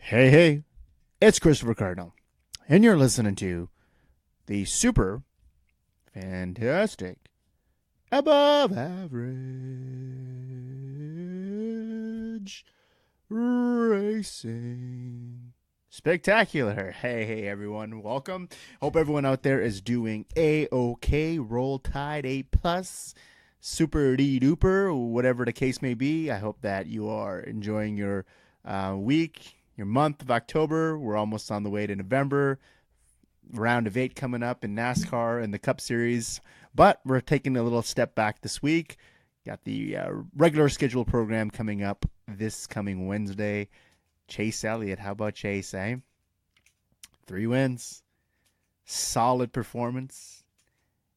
Hey, it's Christopher Cardinal, and you're listening to the super fantastic above average racing spectacular. Hey, everyone, welcome. Hope everyone out there is doing A-OK, roll tide A+, super duper, whatever the case may be. I hope that you are enjoying your week, your month of October. We're almost on the way to November. Round of 8 coming up in NASCAR and the Cup Series. But we're taking a little step back this week. Got the regular scheduled program coming up this coming Wednesday. Chase Elliott. How about Chase, eh? 3 wins. Solid performance.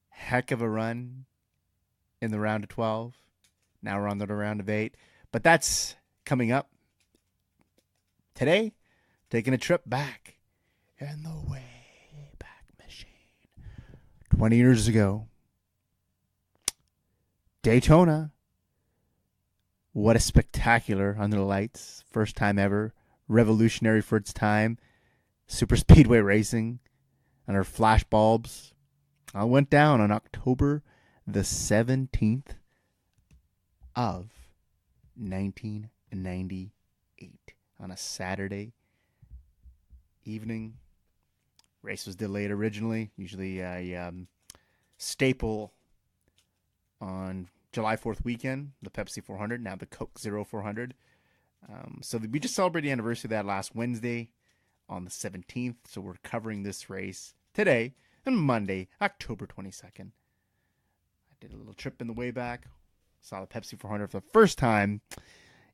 Heck of a run in the round of 12. Now we're on the round of 8. But that's coming up. Today, taking a trip back in the Wayback Machine. 20 years ago, Daytona. What a spectacular under the lights. First time ever. Revolutionary for its time. Super speedway racing under flash bulbs. All went down on October the 17th of 1998. On a Saturday evening. Race was delayed originally. Usually a staple on July 4th weekend. The Pepsi 400, now the Coke Zero 400. So we just celebrated the anniversary of that last Wednesday on the 17th. So we're covering this race today and Monday, October 22nd. I did a little trip in the way back. Saw the Pepsi 400 for the first time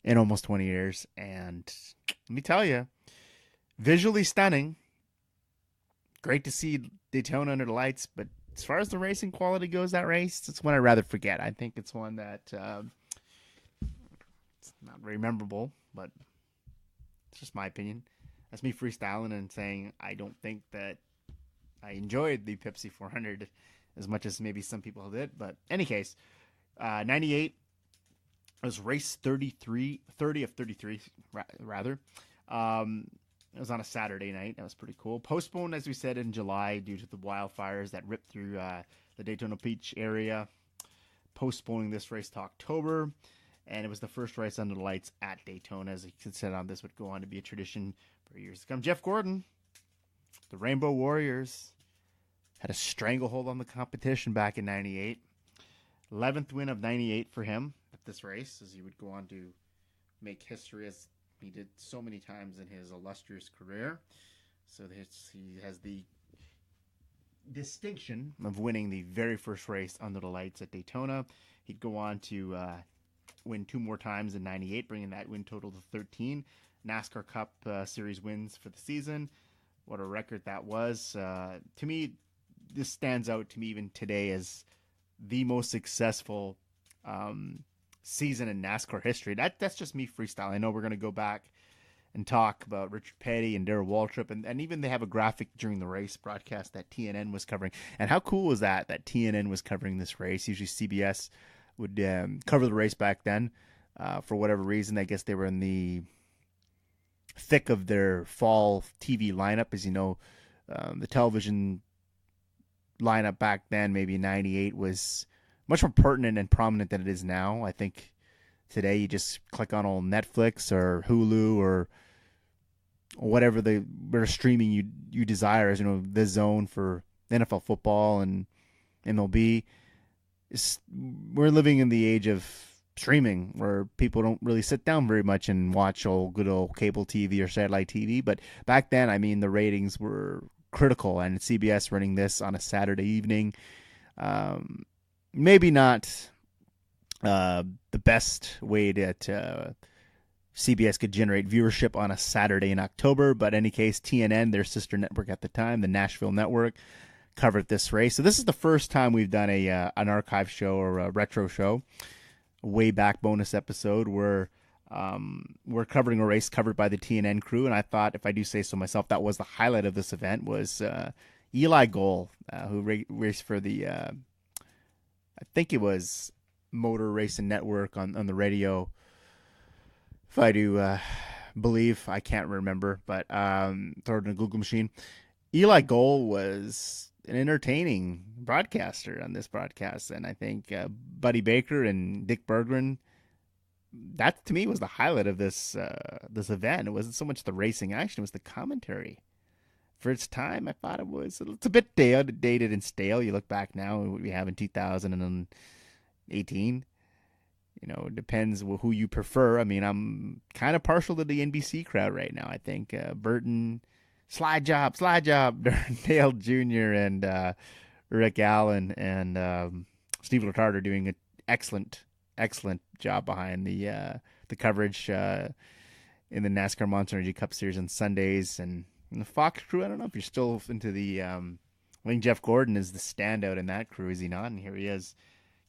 in almost 20 years. And let me tell you, visually stunning. Great to see Daytona under the lights. But as far as the racing quality goes, that race, it's one I'd rather forget. I think it's one that it's not very memorable, but it's just my opinion. That's me freestyling and saying I don't think that I enjoyed the Pepsi 400 as much as maybe some people did. But in any case, 98. It was race 30 of 33, rather. It was on a Saturday night. That was pretty cool. Postponed, as we said, in July due to the wildfires that ripped through the Daytona Beach area. Postponing this race to October. And it was the first race under the lights at Daytona. As he said on this would go on to be a tradition for years to come. Jeff Gordon, the Rainbow Warriors, had a stranglehold on the competition back in 98. 11th win of 98 for him at this race, as he would go on to make history as he did so many times in his illustrious career. So he has the distinction of winning the very first race under the lights at Daytona. He'd go on to win 2 more times in 98, bringing that win total to 13. NASCAR Cup Series wins for the season. What a record that was. To me, this stands out to me even today as the most successful season in NASCAR history. That's just me freestyle. I know we're going to go back and talk about Richard Petty and Darrell Waltrip, and even they have a graphic during the race broadcast that TNN was covering. And how cool was that TNN was covering this race? Usually CBS would cover the race back then. For whatever reason, I guess they were in the thick of their fall TV lineup. As you know, the television lineup back then, maybe in 98, was much more pertinent and prominent than it is now. I think today you just click on old Netflix or Hulu or whatever the streaming you desire, as you know, the Zone for NFL football and MLB. We're living in the age of streaming where people don't really sit down very much and watch good old cable TV or satellite TV. But back then, I mean, the ratings were critical, and CBS running this on a Saturday evening, maybe not the best way that CBS could generate viewership on a Saturday in October, but in any case, TNN, their sister network at the time, the Nashville network, covered this race. So this is the first time we've done an archive show or a retro show, a way back bonus episode where we're covering a race covered by the TNN crew, and I thought, if I do say so myself, that was the highlight of this event, was Eli Gold, who raced for the, I think it was Motor Racing Network on the radio. If I do believe. I can't remember, but throw it in a Google machine. Eli Gold was an entertaining broadcaster on this broadcast, and I think Buddy Baker and Dick Berggren, that to me was the highlight of this event. It wasn't so much the racing action; it was the commentary. For its time, I thought it's a bit dated and stale. You look back now, what we have in 2018. It depends who you prefer. I mean, I'm kind of partial to the NBC crowd right now. I think Burton, slide job, Dale Jr. and Rick Allen and Steve Letarte are doing an excellent job behind the coverage in the NASCAR Monster Energy Cup Series on Sundays. And the Fox crew, I don't know if you're still into the I think Jeff Gordon is the standout in that crew, is he not? And here he is,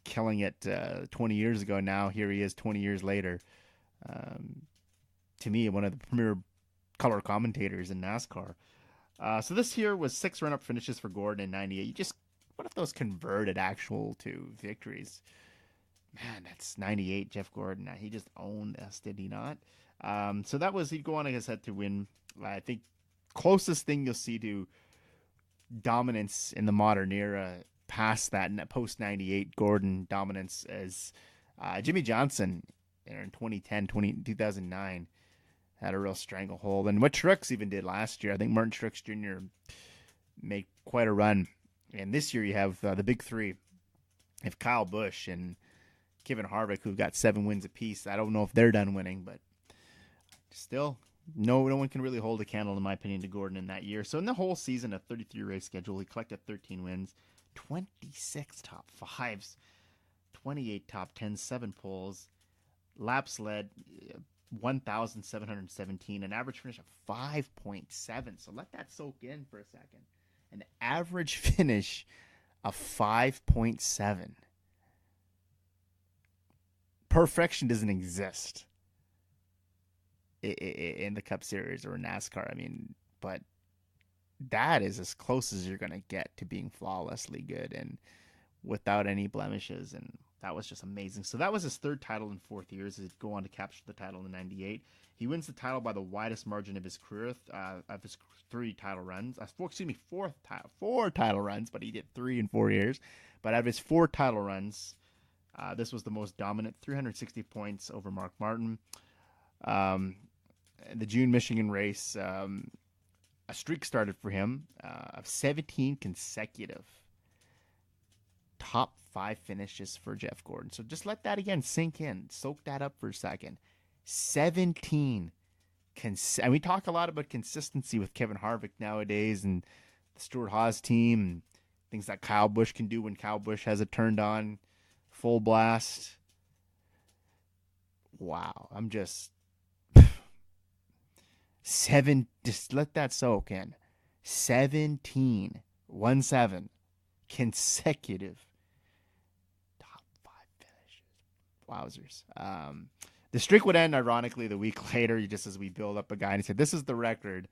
killing it 20 years ago now. Here he is 20 years later. To me, one of the premier color commentators in NASCAR. So this here was 6 run-up finishes for Gordon in 98. What if those converted actual to victories? Man, that's 98, Jeff Gordon. He just owned us, did he not? So that was, he'd go on, like I said, to win. I think closest thing you'll see to dominance in the modern era past that post 98 Gordon dominance as Jimmy Johnson in 2009 had a real stranglehold, and what Truex even did last year. I think Martin Truex Jr. made quite a run, and this year you have the big three. You have Kyle Busch and Kevin Harvick, who've got 7 wins apiece. I don't know if they're done winning, but still, no one can really hold a candle, in my opinion, to Gordon in that year. So in the whole season, a 33 race schedule, he collected 13 wins, 26 top 5s, 28 top 10s, 7 poles, laps led 1,717, an average finish of 5.7. So let that soak in for a second. An average finish of 5.7. Perfection doesn't exist in the Cup Series or NASCAR. I mean, but that is as close as you're going to get to being flawlessly good and without any blemishes. And that was just amazing. So that was his 3rd title in 4 years. He'd go on to capture the title in 98. He wins the title by the widest margin of his career, of his 3 title runs. 4 title runs, but he did 3 in 4 years. But out of his 4 title runs, this was the most dominant, 360 points over Mark Martin. The June Michigan race, a streak started for him of 17 consecutive top 5 finishes for Jeff Gordon. So just let that again sink in. Soak that up for a second. 17. And we talk a lot about consistency with Kevin Harvick nowadays and the Stewart-Haas team and things that Kyle Busch can do when Kyle Busch has it turned on full blast. Wow. I'm just... just let that soak in. 17 consecutive top 5 finishes. Wowzers. The streak would end, ironically, the week later, just as we build up a guy. And he said, this is the record.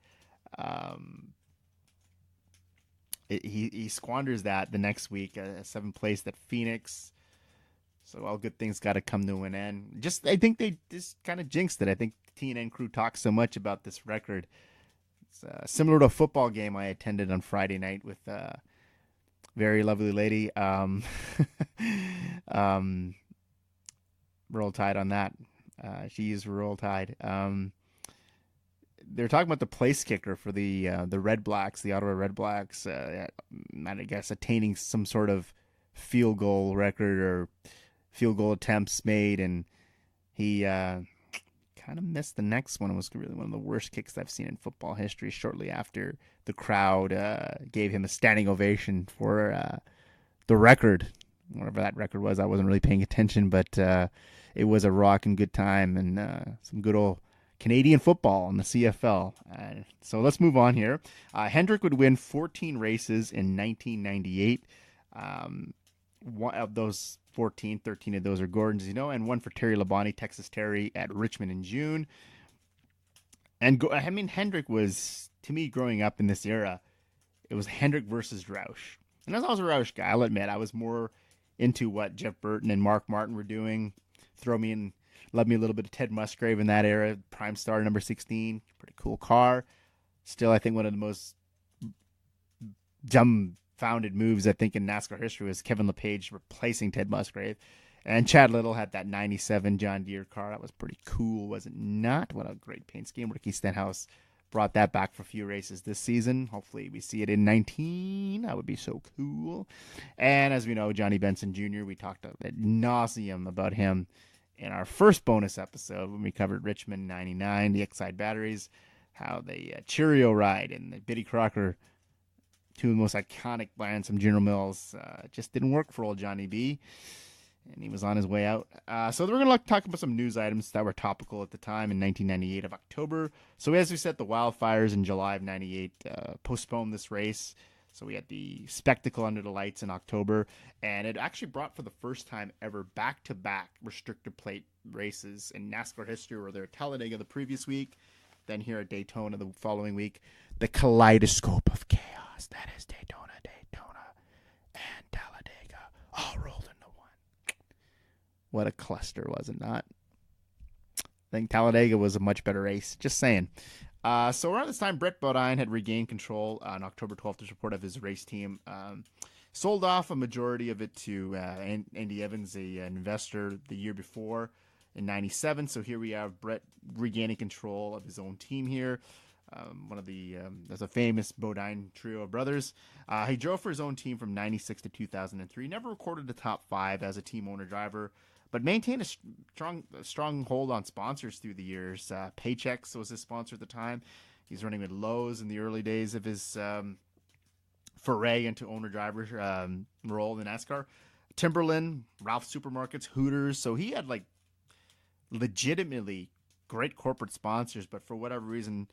He squanders that the next week, 7th place at Phoenix. So all good things got to come to an end. I think they just kind of jinxed it. I think the TNN crew talks so much about this record. It's similar to a football game I attended on Friday night with a very lovely lady. Roll Tide on that. She's Roll Tide. They're talking about the place kicker for the Red Blacks, the Ottawa Red Blacks. I guess attaining some sort of field goal record or field goal attempts made, and he kind of missed the next one. It was really one of the worst kicks I've seen in football history. Shortly after the crowd gave him a standing ovation for the record, whatever that record was. I wasn't really paying attention, but it was a rocking good time and some good old Canadian football in the CFL. So let's move on here. Hendrick would win 14 races in 1998. One of those 14, 13 of those are Gordon's, and one for Terry Labonte, Texas Terry, at Richmond in June. And Hendrick was, to me, growing up in this era, it was Hendrick versus Roush. And I was a Roush guy, I'll admit. I was more into what Jeff Burton and Mark Martin were doing. Throw me in Love me a little bit of Ted Musgrave in that era. Prime Star number 16. Pretty cool car. Still, I think one of the most dumbfounded moves, I think, in NASCAR history was Kevin LePage replacing Ted Musgrave. And Chad Little had that 97 John Deere car. That was pretty cool, was it not? What a great paint scheme. Ricky Stenhouse brought that back for a few races this season. Hopefully we see it in 19. That would be so cool. And as we know, Johnny Benson Jr., we talked ad nauseum about him in our first bonus episode when we covered Richmond 99, the Exide batteries, how the Cheerio ride and the Biddy Crocker, two of the most iconic brands from General Mills, just didn't work for old Johnny B. And he was on his way out. So we're going to talk about some news items that were topical at the time in 1998 of October. So as we said, the wildfires in July of 98 postponed this race. So we had the spectacle under the lights in October. And it actually brought for the first time ever back-to-back restrictor plate races in NASCAR history, where they were at Talladega the previous week, then here at Daytona the following week. The kaleidoscope of chaos. That is Daytona, and Talladega all rolled into one. What a cluster, was it not? I think Talladega was a much better race. Just saying. So around this time, Brett Bodine had regained control on October 12th as report of his race team. Sold off a majority of it to Andy Evans, an investor, the year before in 97. So here we have Brett regaining control of his own team here. One of the there's a famous Bodine trio of brothers. He drove for his own team from 96 to 2003. Never recorded the top 5 as a team owner driver, but maintained a strong hold on sponsors through the years. Paychex was his sponsor at the time. He's running with Lowe's in the early days of his foray into owner-driver role in NASCAR. Timberland, Ralph Supermarkets, Hooters. So he had like legitimately great corporate sponsors, but for whatever reason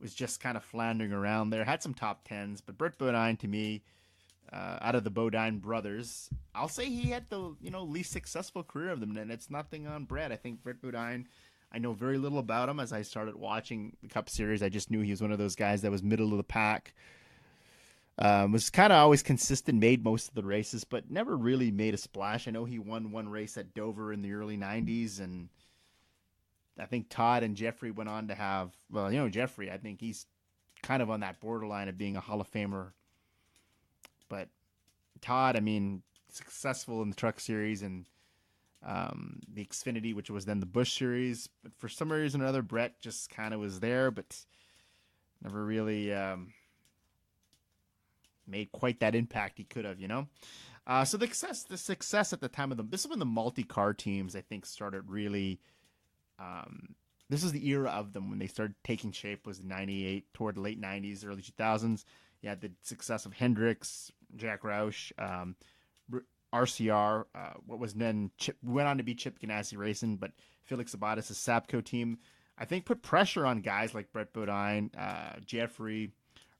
was just kind of floundering around there. Had some top 10s, but Brett Bodine, to me, out of the Bodine brothers, I'll say he had the least successful career of them, and it's nothing on Brett. I think Brett Bodine, I know very little about him. As I started watching the Cup Series, I just knew he was one of those guys that was middle of the pack. Was kind of always consistent, made most of the races, but never really made a splash. I know he won one race at Dover in the early 90s, and I think Todd and Jeffrey went on to have, Jeffrey, I think he's kind of on that borderline of being a Hall of Famer. But Todd, I mean, successful in the Truck Series and the Xfinity, which was then the Busch Series. But for some reason or other, Brett just kind of was there, but never really made quite that impact he could have, So the success at the time of this is when the multi-car teams, I think, started really. This is the era of them when they started taking shape, was 98 toward the late 90s, early 2000s. You had the success of Hendricks, Jack Roush, RCR, what was then went on to be Chip Ganassi Racing, but Felix Sabates' Sapco team, I think, put pressure on guys like Brett Bodine, Jeffrey,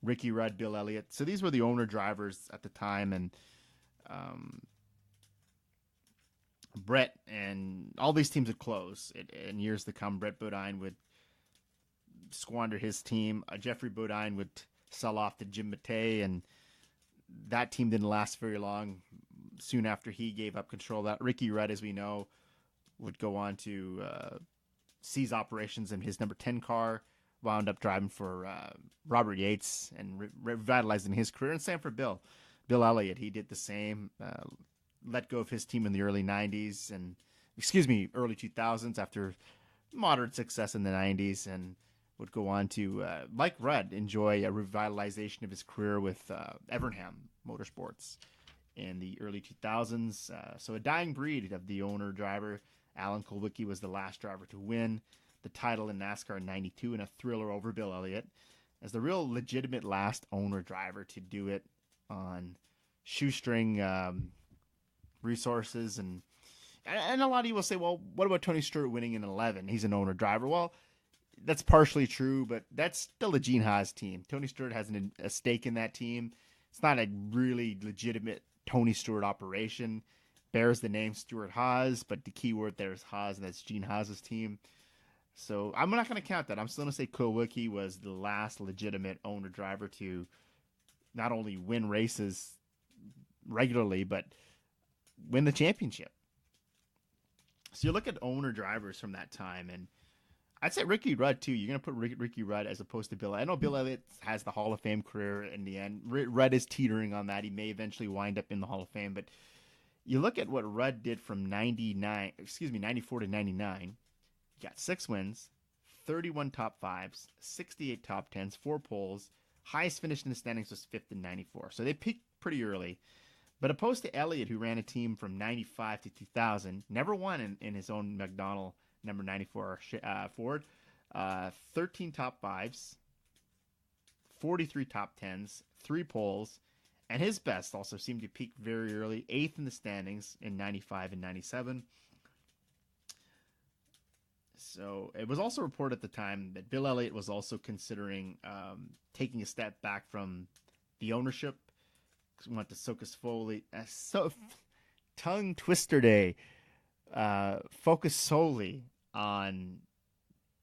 Ricky Rudd, Bill Elliott. So these were the owner drivers at the time, and Brett and all these teams would close in years to come. Brett Bodine would squander his team. Jeffrey Bodine would sell off to Jim Matei, and that team didn't last very long. Soon after he gave up control, that Ricky Rudd, as we know, would go on to seize operations in his number 10 car, wound up driving for Robert Yates and revitalizing his career. And same for Bill Elliott. He did the same. Let go of his team in the early 90s and, early 2000s after moderate success in the 90s, and would go on to, like Rudd, enjoy a revitalization of his career with Evernham Motorsports in the early 2000s. So a dying breed of the owner-driver. Alan Kulwicki was the last driver to win the title in NASCAR in 92 in a thriller over Bill Elliott, as the real legitimate last owner-driver to do it on shoestring resources. And a lot of you will say, well, what about Tony Stewart winning in 11? He's an owner-driver. Well, that's partially true, but that's still a Gene Haas team. Tony Stewart has a stake in that team. It's not a really legitimate Tony Stewart operation. Bears the name Stewart Haas, but the key word there is Haas, and that's Gene Haas's team. So I'm not going to count that. I'm still going to say Kulwicki was the last legitimate owner-driver to not only win races regularly, but win the championship. So you look at owner drivers from that time, and I'd say Ricky Rudd too. You're gonna put Ricky Rudd as opposed to Bill. I know Bill Elliott has the Hall of Fame career in the end. Rudd is teetering on that. He may eventually wind up in the Hall of Fame, but you look at what Rudd did from 94 to 99. He got 6 wins, 31 top fives, 68 top tens, 4 poles. Highest finish in the standings was 5th in 94. So they peaked pretty early. But opposed to Elliott, who ran a team from 95 to 2000, never won in his own McDonnell number 94 Ford. 13 top fives, 43 top tens, 3 poles, and his best also seemed to peak very early, 8th in the standings in 95 and 97. So it was also reported at the time that Bill Elliott was also considering taking a step back from the ownership. He went to Focus Foley. Tongue twister day. Focus solely on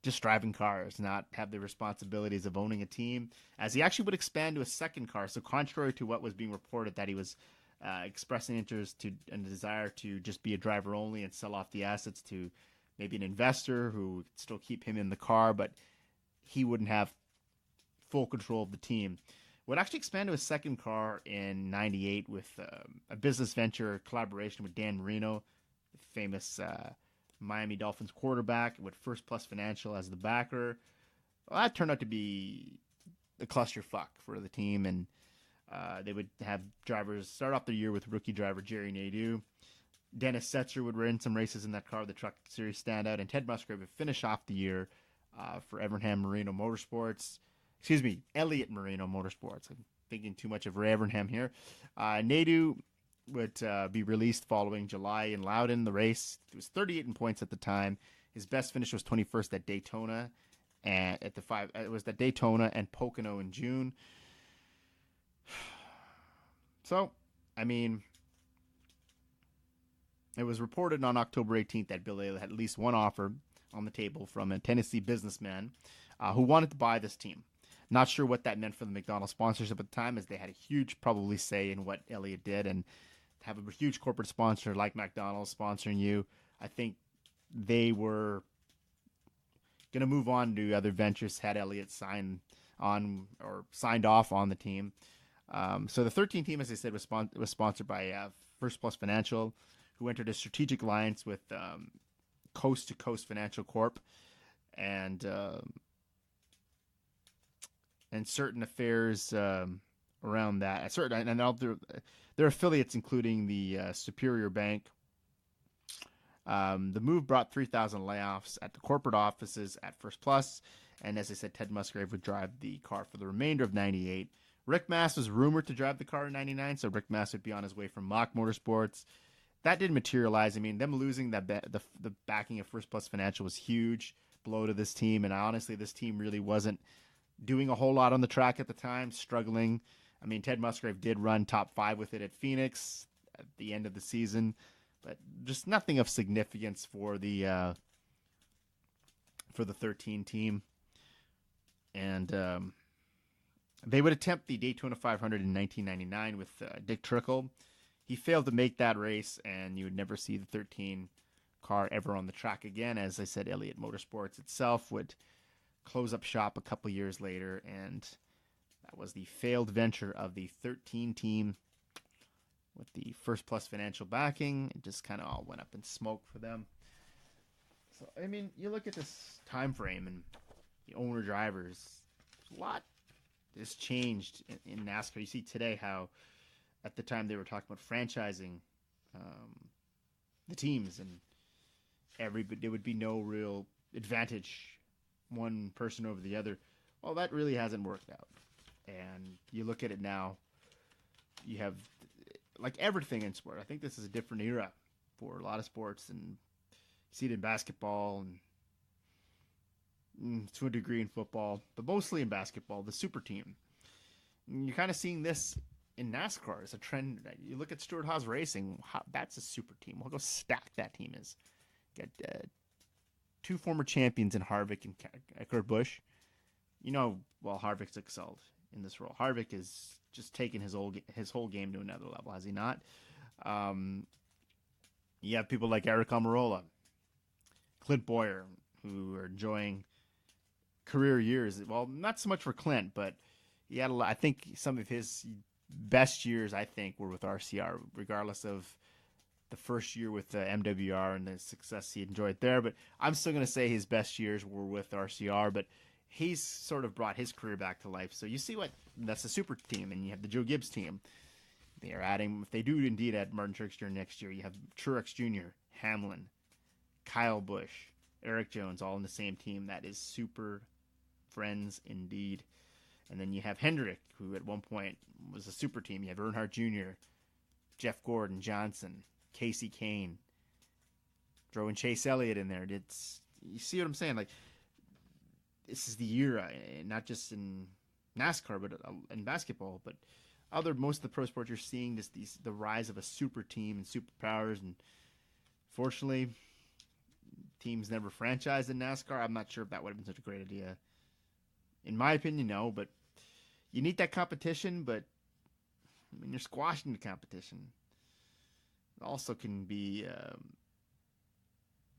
just driving cars, not have the responsibilities of owning a team, as he actually would expand to a second car. So contrary to what was being reported, that he was expressing interest and a desire to just be a driver only and sell off the assets to maybe an investor who would still keep him in the car, but he wouldn't have full control of the team. Would actually expand to a second car in 98 with a business venture collaboration with Dan Marino, the famous Miami Dolphins quarterback, with First Plus Financial as the backer. Well, that turned out to be a clusterfuck for the team, and they would have drivers start off the year with rookie driver Jerry Nadeau. Dennis Setzer would run some races in that car, the Truck Series standout, and Ted Musgrave would finish off the year for Evernham Marino Motorsports. Excuse me, Elliott Marino Motorsports. I'm thinking too much of Evernham here. Nadeau would be released following July in Loudon. The race, it was 38 in points at the time. His best finish was 21st at Daytona, and it was at Daytona and Pocono in June. So, I mean, it was reported on October 18th that Bill Elliott had at least one offer on the table from a Tennessee businessman who wanted to buy this team. Not sure what that meant for the McDonald's sponsorship at the time, as they had a huge probably say in what Elliott did, and to have a huge corporate sponsor like McDonald's sponsoring you, I think they were going to move on to other ventures had Elliott signed off on the team. So the 13 team, as I said, was sponsored by First Plus Financial, who entered a strategic alliance with Coast to Coast Financial Corp. And certain affairs around that. And their affiliates, including the Superior Bank. The move brought 3,000 layoffs at the corporate offices at First Plus, and as I said, Ted Musgrave would drive the car for the remainder of 98. Rick Mast was rumored to drive the car in 99, so Rick Mast would be on his way from Baaaack Motorsports. That didn't materialize. I mean, them losing the backing of First Plus Financial was huge blow to this team, and honestly, this team really wasn't doing a whole lot on the track at the time, struggling. I mean, Ted Musgrave did run top 5 with it at Phoenix at the end of the season, but just nothing of significance for the 13 team. And they would attempt the Daytona 500 in 1999 with Dick Trickle. He failed to make that race, and you would never see the 13 car ever on the track again. As I said, Elliott Motorsports itself would close up shop a couple years later, and that was the failed venture of the 13 team with the First Plus Financial backing. It just kind of all went up in smoke for them. So, I mean, you look at this time frame and the owner drivers, a lot has changed in NASCAR. You see today how at the time they were talking about franchising the teams, and there would be no real advantage one person over the other. Well, that really hasn't worked out. And you look at it now, you have, like everything in sport, I think this is a different era for a lot of sports, and you see it in basketball and to a degree in football, but mostly in basketball, the super team. And you're kind of seeing this in NASCAR as a trend. You look at Stewart-Haas Racing, that's a super team. Look how stacked that team is. Got 2 former champions in Harvick and Kurt Busch. You know, well, Harvick's excelled in this role. Harvick has just taken his whole game to another level, has he not? You have people like Eric Almirola, Clint Boyer, who are enjoying career years. Well, not so much for Clint, but he had I think some of his best years, I think, were with RCR, regardless of the first year with MWR and the success he enjoyed there. But I'm still going to say his best years were with RCR, but he's sort of brought his career back to life. So you see that's a super team, and you have the Joe Gibbs team. They are adding, if they do indeed add Martin Truex Jr. next year, you have Truex Jr., Hamlin, Kyle Busch, Eric Jones, all in the same team. That is super friends indeed. And then you have Hendrick, who at one point was a super team. You have Earnhardt Jr., Jeff Gordon, Johnson, Casey Kane, throwing Chase Elliott in there. You see what I'm saying? Like, this is the era, not just in NASCAR, but in basketball, but most of the pro sports, you're seeing the rise of a super team and superpowers. And fortunately, teams never franchised in NASCAR. I'm not sure if that would have been such a great idea. In my opinion, no, but you need that competition, but I mean, you're squashing the competition. It also can be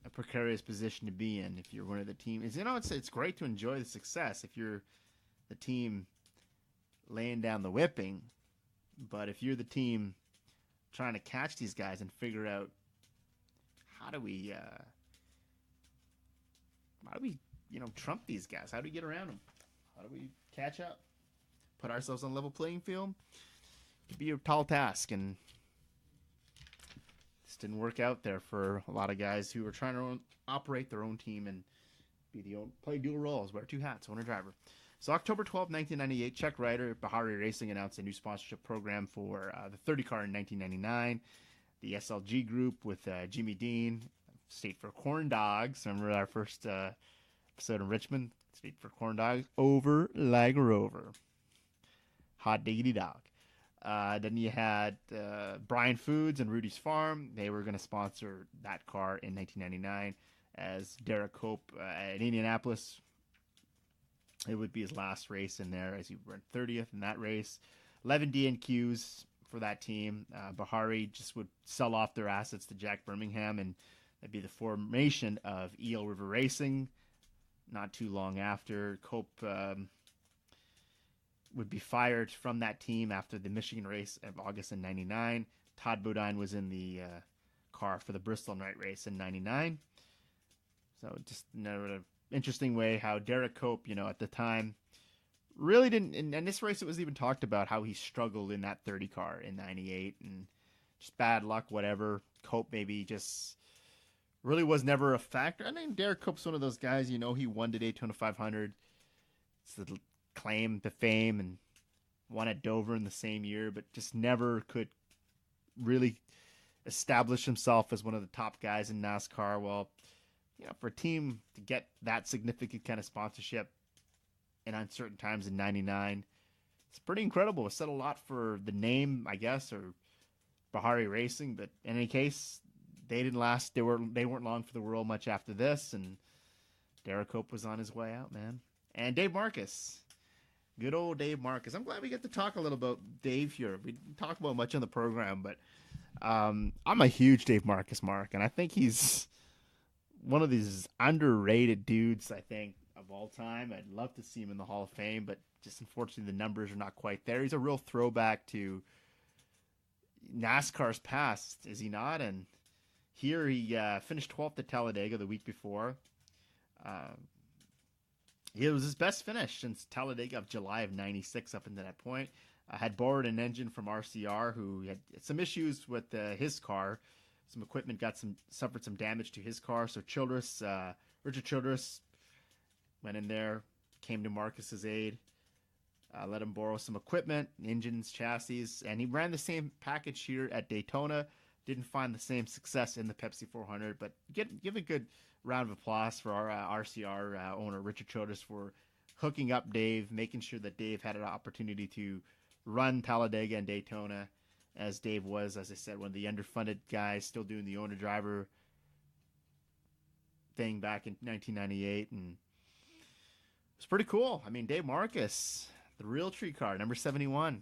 a precarious position to be in if you're one of the teams. It's great to enjoy the success if you're the team laying down the whipping, but if you're the team trying to catch these guys and figure out how do we trump these guys? How do we get around them? How do we catch up? Put ourselves on a level playing field? It could be a tall task, and this didn't work out there for a lot of guys who are trying to operate their own team and play dual roles, wear two hats, owner driver. So October 12, 1998, Czech rider Baaaack Racing announced a new sponsorship program for the 30 car in 1999. The SLG group with Jimmy Dean, State for Corn Dogs. Remember our first episode in Richmond? State for Corn Dogs. Over like Rover. Hot diggity dog. Then you had Brian Foods and Rudy's Farm. They were going to sponsor that car in 1999 as Derek Cope at Indianapolis. It would be his last race in there as he ran 30th in that race. 11 DNQs for that team. Baaaack just would sell off their assets to Jack Birmingham, and that'd be the formation of Eel River Racing. Not too long after, Cope would be fired from that team after the Michigan race of August in 99. Todd Bodine was in the car for the Bristol night race in 99. So just another interesting way how Derek Cope, at the time, really didn't, in this race it was even talked about how he struggled in that 30 car in 98 and just bad luck, whatever. Cope maybe just really was never a factor. I mean, Derek Cope's one of those guys, he won the Daytona 500. It's the claim to fame and won at Dover in the same year, but just never could really establish himself as one of the top guys in NASCAR. Well, for a team to get that significant kind of sponsorship in uncertain times in 99, it's pretty incredible. It said a lot for the name, I guess, or Baaaack Racing, but in any case, they didn't last. They weren't long for the world much after this, and Derek Cope was on his way out, man. And Dave Marcus. Good old Dave Marcus. I'm glad we get to talk a little about Dave here. We didn't talk about much on the program, but I'm a huge Dave Marcus mark, and I think he's one of these underrated dudes, I think, of all time. I'd love to see him in the Hall of Fame, but just unfortunately the numbers are not quite there. He's a real throwback to NASCAR's past, is he not? And here he finished 12th at Talladega the week before. It was his best finish since Talladega of July of 96 up until that point. Had borrowed an engine from RCR, who had some issues with his car. Some equipment suffered some damage to his car. So Richard Childress went in there, came to Marcus's aid, let him borrow some equipment, engines, chassis, and he ran the same package here at Daytona. Didn't find the same success in the Pepsi 400, but give a good round of applause for our RCR owner, Richard Childress, for hooking up Dave, making sure that Dave had an opportunity to run Talladega and Daytona, as Dave was, as I said, one of the underfunded guys, still doing the owner-driver thing back in 1998, and it's pretty cool. I mean, Dave Marcus, the real tree car, number 71.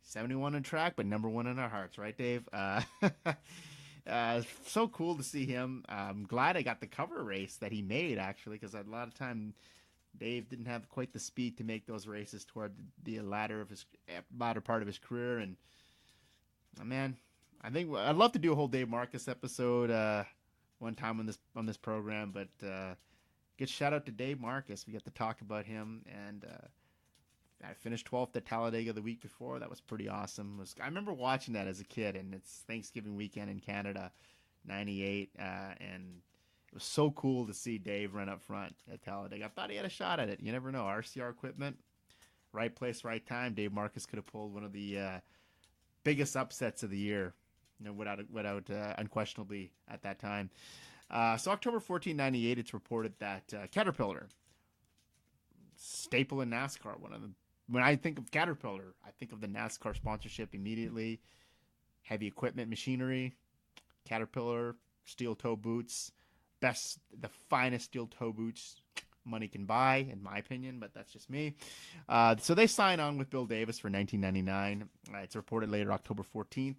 71 on track, but number one in our hearts, right, Dave? So cool to see him. I'm glad I got the cover race that he made, actually, because a lot of time Dave didn't have quite the speed to make those races toward the latter part of his career. And man, I think I'd love to do a whole Dave Marcus episode one time on this program. But good shout out to Dave Marcus. We got to talk about him, and I finished 12th at Talladega the week before. That was pretty awesome. I remember watching that as a kid, and it's Thanksgiving weekend in Canada, '98, and it was so cool to see Dave run up front at Talladega. I thought he had a shot at it. You never know. RCR equipment, right place, right time. Dave Marcus could have pulled one of the biggest upsets of the year, without unquestionably at that time. So October 14, '98, it's reported that Caterpillar, staple in NASCAR, one of them. When I think of Caterpillar, I think of the NASCAR sponsorship immediately. Heavy equipment, machinery, Caterpillar, steel toe boots, the finest steel toe boots money can buy, in my opinion, but that's just me. So they sign on with Bill Davis for 1999. It's reported later, October 14th.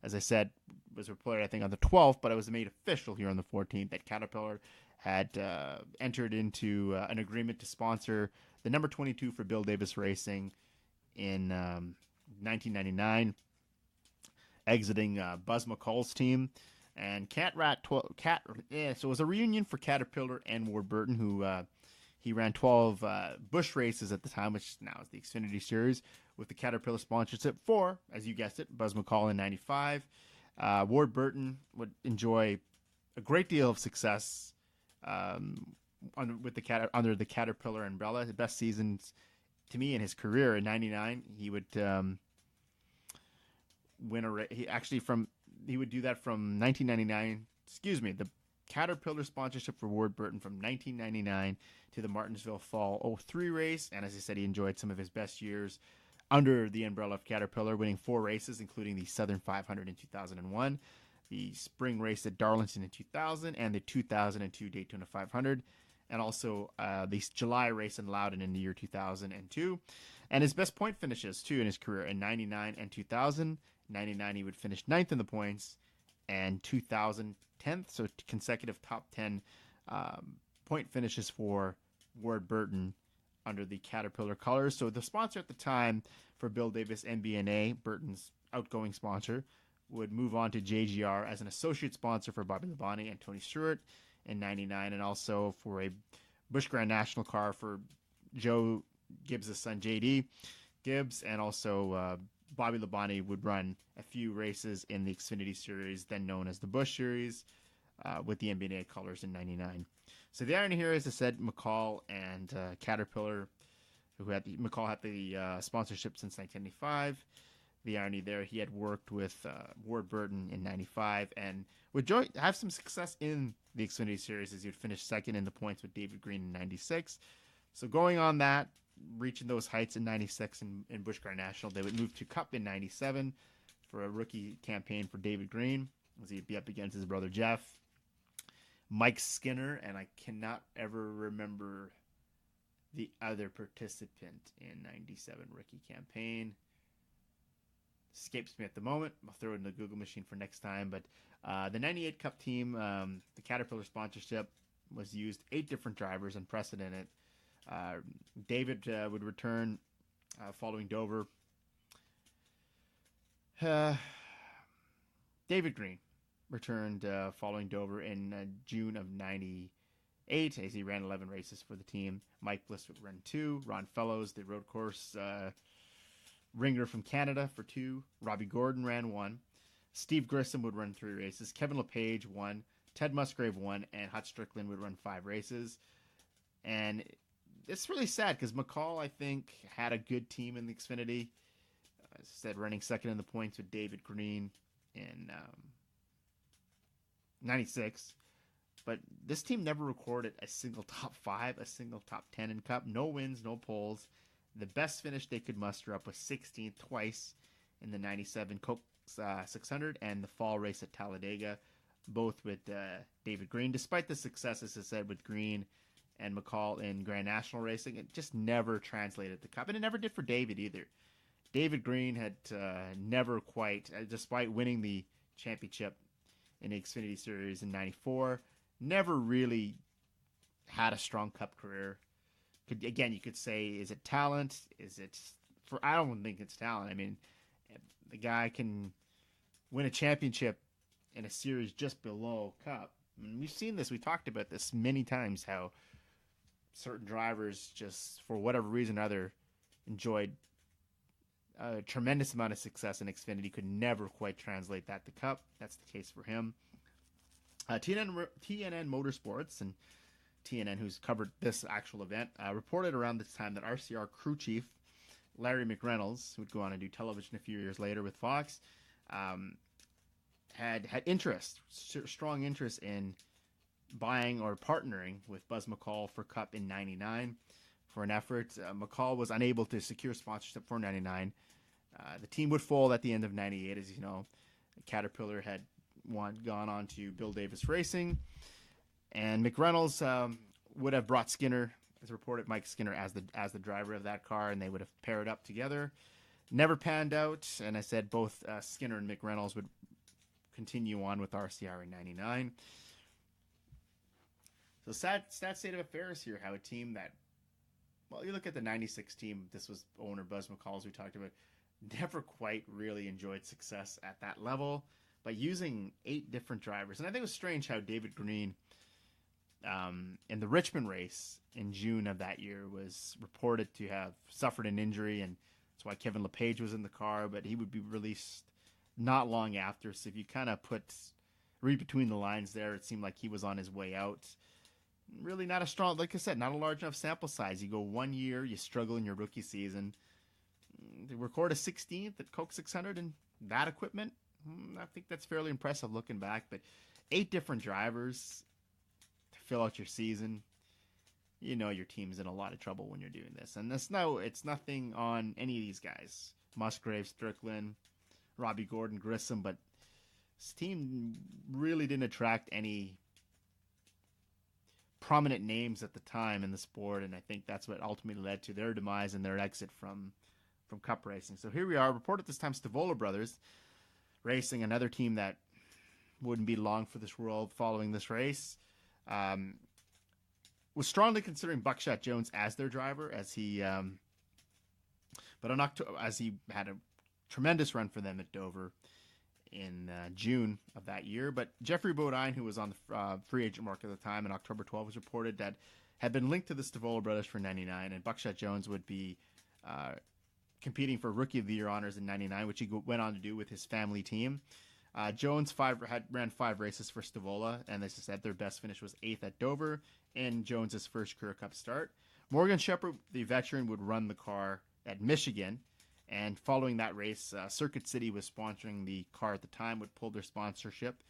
As I said, it was reported, I think, on the 12th, but it was made official here on the 14th that Caterpillar had entered into an agreement to sponsor the number 22 for Bill Davis Raicng in 1999, exiting Buzz McCall's team. And so it was a reunion for Caterpillar and Ward Burton, who he ran 12 Busch races at the time, which now is the Xfinity Series, with the Caterpillar sponsorship for, as you guessed it, Buzz McCall in '95. Ward Burton would enjoy a great deal of success under the Caterpillar umbrella. The best seasons to me in his career in '99. He would win a race. He would do that from 1999. Excuse me, the Caterpillar sponsorship for Ward Burton from 1999 to the Martinsville Fall '03 race. And as I said, he enjoyed some of his best years under the umbrella of Caterpillar, winning 4 races, including the Southern 500 in 2001. The spring race at Darlington in 2000, and the 2002 Daytona 500, and also the July race in Loudon in the year 2002. And his best point finishes, too, in his career in '99 and 2000. '99, he would finish 9th in the points, and 2000, 10th, so consecutive top 10 point finishes for Ward Burton under the Caterpillar colors. So the sponsor at the time for Bill Davis MBNA, Burton's outgoing sponsor, would move on to JGR as an associate sponsor for Bobby Labonte and Tony Stewart in '99, and also for a Busch Grand National car for Joe Gibbs' son, JD Gibbs, and also Bobby Labonte would run a few races in the Xfinity Series, then known as the Busch Series, with the MBNA colors in '99. So the irony here, as I said, McCall and Caterpillar, McCall had the sponsorship since 1995. The irony there, he had worked with Ward Burton in '95 and would have some success in the Xfinity Series, as he would finish second in the points with David Green in '96. So going on that, reaching those heights in '96 in Busch Grand National, they would move to Cup in '97 for a rookie campaign for David Green, as he'd be up against his brother Jeff, Mike Skinner, and I cannot ever remember the other participant in '97 rookie campaign. Escapes me at the moment. I'll throw it in the Google machine for next time. But the '98 Cup team, the Caterpillar sponsorship, was used 8 different drivers, unprecedented. David would return following Dover. David Green returned following Dover in June of '98, as he ran 11 races for the team. Mike Bliss would run 2. Ron Fellows, the road course ringer from Canada, for 2. Robbie Gordon ran 1. Steve Grissom would run 3 races. Kevin LePage 1. Ted Musgrave 1. And Hut Strickland would run 5 races. And it's really sad because McCall, I think, had a good team in the Xfinity. As I said, running second in the points with David Green in '96. But this team never recorded a single top 5, a single top 10 in Cup. No wins, no poles. The best finish they could muster up was 16th twice in the '97 Coke 600 and the fall race at Talladega, both with David Green. Despite the success, as I said, with Green and McCall in Grand National racing, it just never translated the Cup, and it never did for David either. David Green had never quite, despite winning the championship in the Xfinity Series in '94. Never really had a strong Cup career. You could say, is it talent? Is it I don't think it's talent. I mean, the guy can win a championship in a series just below Cup. I mean, we've seen this. We talked about this many times, how certain drivers just, for whatever reason or other, enjoyed a tremendous amount of success in Xfinity, could never quite translate that to Cup. That's the case for him. TNN Motorsports, and TNN, who's covered this actual event, reported around this time that RCR crew chief Larry McReynolds, who would go on and do television a few years later with Fox, had strong interest in buying or partnering with Buzz McCall for Cup in '99 for an effort. McCall was unable to secure sponsorship for '99. The team would fold at the end of '98, as you know. Caterpillar had gone on to Bill Davis Raicng, and McReynolds would have brought Skinner, as reported, Mike Skinner as the driver of that car, and they would have paired up together. Never panned out, and I said both Skinner and McReynolds would continue on with RCR in '99. So sad state of affairs here, how a team that, well, you look at the '96 team, this was owner Buzz McCall, as we talked about, never quite really enjoyed success at that level by using 8 different drivers. And I think it was strange how David Green, in the Richmond race in June of that year, was reported to have suffered an injury, and that's why Kevin LePage was in the car, but he would be released not long after. So if you kind of read between the lines there, it seemed like he was on his way out. Really not a strong, like I said, not a large enough sample size. You go 1 year, you struggle in your rookie season. To record a 16th at Coke 600 and that equipment, I think that's fairly impressive looking back. But 8 different drivers to fill out your season, you know your team's in a lot of trouble when you're doing this. And it's nothing on any of these guys. Musgrave, Strickland, Robbie Gordon, Grissom, but this team really didn't attract any prominent names at the time in the sport, and I think that's what ultimately led to their demise and their exit from Cup racing. So here we are, reported this time Stavola Brothers Racing, another team that wouldn't be long for this world following this race, was strongly considering Buckshot Jones as their driver, as he had a tremendous run for them at Dover in June of that year. But Jeffrey Bodine, who was on the free agent market at the time, in October 12, was reported that had been linked to the Stavola Brothers for '99, and Buckshot Jones would be competing for Rookie of the Year honors in '99, which he went on to do with his family team. Jones ran 5 races for Stavola, and as I said, their best finish was 8th at Dover, and Jones's first career Cup start. Morgan Shepherd, the veteran, would run the car at Michigan. And following that race, Circuit City was sponsoring the car at the time, would pull their sponsorship,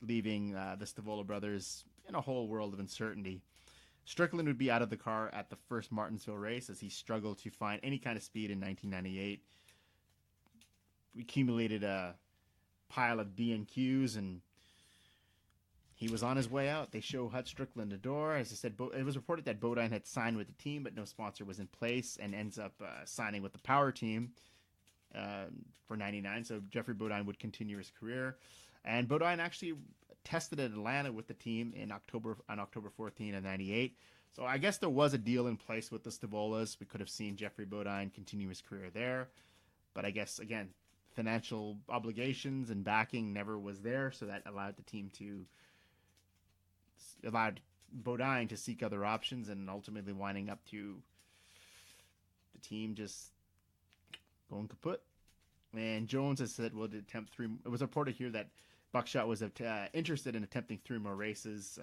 leaving the Stavola Brothers in a whole world of uncertainty. Strickland would be out of the car at the first Martinsville race, as he struggled to find any kind of speed in 1998. We accumulated a pile of DNQs, and he was on his way out. They show Hut Strickland the door. As I said, it was reported that Bodine had signed with the team, but no sponsor was in place, and ends up signing with the Power Team for '99. So Jeffrey Bodine would continue his career. And Bodine actually tested at Atlanta with the team on October 14 of '98. So I guess there was a deal in place with the Stavolas. We could have seen Jeffrey Bodine continue his career there. But I guess, again, financial obligations and backing never was there, so that allowed Bodine to seek other options, and ultimately winding up to the team just going kaput. And Jones has said, well, it was reported here that Buckshot was interested in attempting 3 more races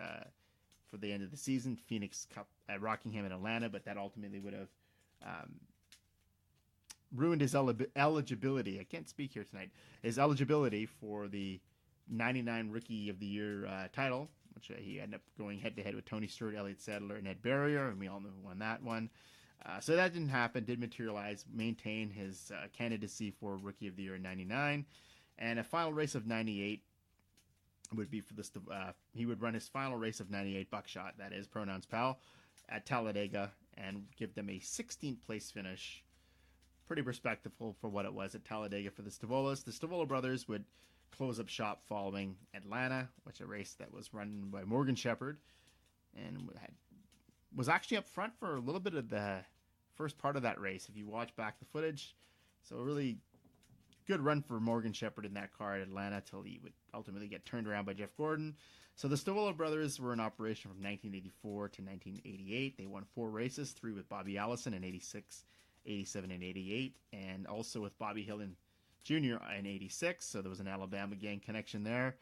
for the end of the season, Phoenix Cup at Rockingham and Atlanta, but that ultimately would have ruined his eligibility. I can't speak here tonight. His eligibility for the '99 Rookie of the Year title, which he ended up going head-to-head with Tony Stewart, Elliott Sadler, and Ed Barrier, and we all know who won that one. So that didn't happen, did materialize, maintain his candidacy for Rookie of the Year in '99. And a final race of '98 would be for this. He would run his final race of '98, Buckshot, that is, pronouns pal, at Talladega, and give them a 16th place finish. Pretty respectable for what it was at Talladega for the Stavolas. The Stavola brothers would close up shop following Atlanta, which a race that was run by Morgan Shepherd, and was actually up front for a little bit of the first part of that race if you watch back the footage. So a really good run for Morgan Shepherd in that car at Atlanta till he would ultimately get turned around by Jeff Gordon. So the Stavola brothers were in operation from 1984 to 1988. They won 4 races, 3 with Bobby Allison in 86, 87, and 88, and also with Bobby Hillin Jr. in 86. So there was an Alabama gang connection there.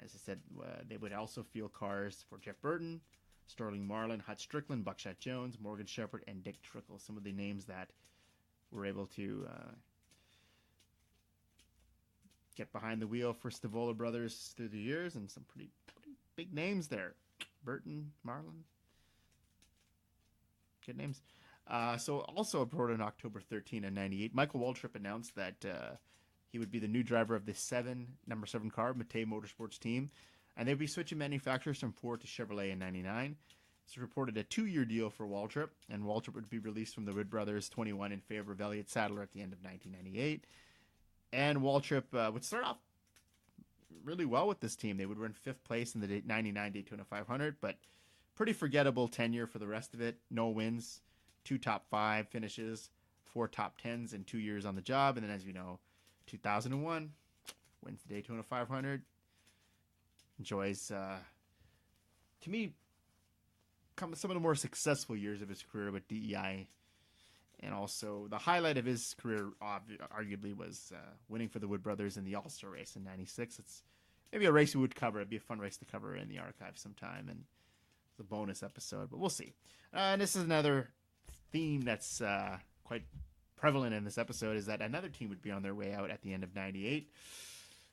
As I said, they would also field cars for Jeff Burton, Sterling Marlin, Hut Strickland, Buckshot Jones, Morgan Shepherd, and Dick Trickle. Some of the names that were able to get behind the wheel for Stavola brothers through the years, and some pretty big names there. Burton, Marlin. Good names. So also reported on October 13 and 98, Michael Waltrip announced that he would be the new driver of the number 7 car, Matei Motorsports team. And they'd be switching manufacturers from Ford to Chevrolet in 99. It's reported a 2-year deal for Waltrip, and Waltrip would be released from the Wood Brothers 21 in favor of Elliott Sadler at the end of 1998. And Waltrip would start off really well with this team. They would run 5th place in the 99 Daytona 500, but pretty forgettable tenure for the rest of it. No wins, 2 top 5 finishes, 4 top 10s in 2 years on the job. And then, as you know, 2001 wins the Daytona 500. Enjoys, to me, some of the more successful years of his career with DEI. And also, the highlight of his career, arguably, was winning for the Wood Brothers in the All-Star race in 96. It's maybe a race we would cover. It'd be a fun race to cover in the archive sometime. And it's a bonus episode, but we'll see. And this is another theme that's quite prevalent in this episode, is that another team would be on their way out at the end of 98.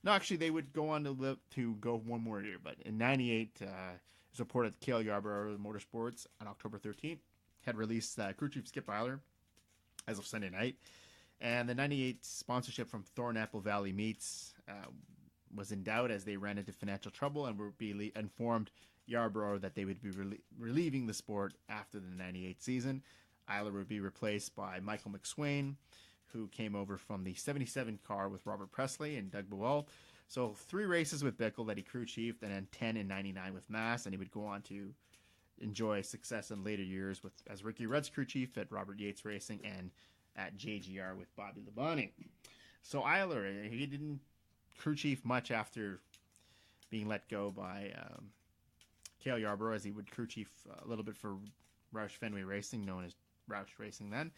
No, actually, they would go on to go one more year, but in 98, it's reported that Cale Yarborough Motorsports on October 13th had released crew chief Skip Eiler as of Sunday night, and the 98 sponsorship from Thornapple Valley Meats was in doubt as they ran into financial trouble, and would be informed Yarborough that they would be relieving the sport after the 98 season. Eiler would be replaced by Michael McSwain, who came over from the 77 car with Robert Presley and Doug Buell. So 3 races with Bickle that he crew chiefed, and then 10 in 99 with Mass, and he would go on to enjoy success in later years as Ricky Rudd's crew chief at Robert Yates Racing and at JGR with Bobby Labonte. So Eiler, he didn't crew chief much after being let go by Cale Yarborough, as he would crew chief a little bit for Roush Fenway Racing, known as Roush Racing then.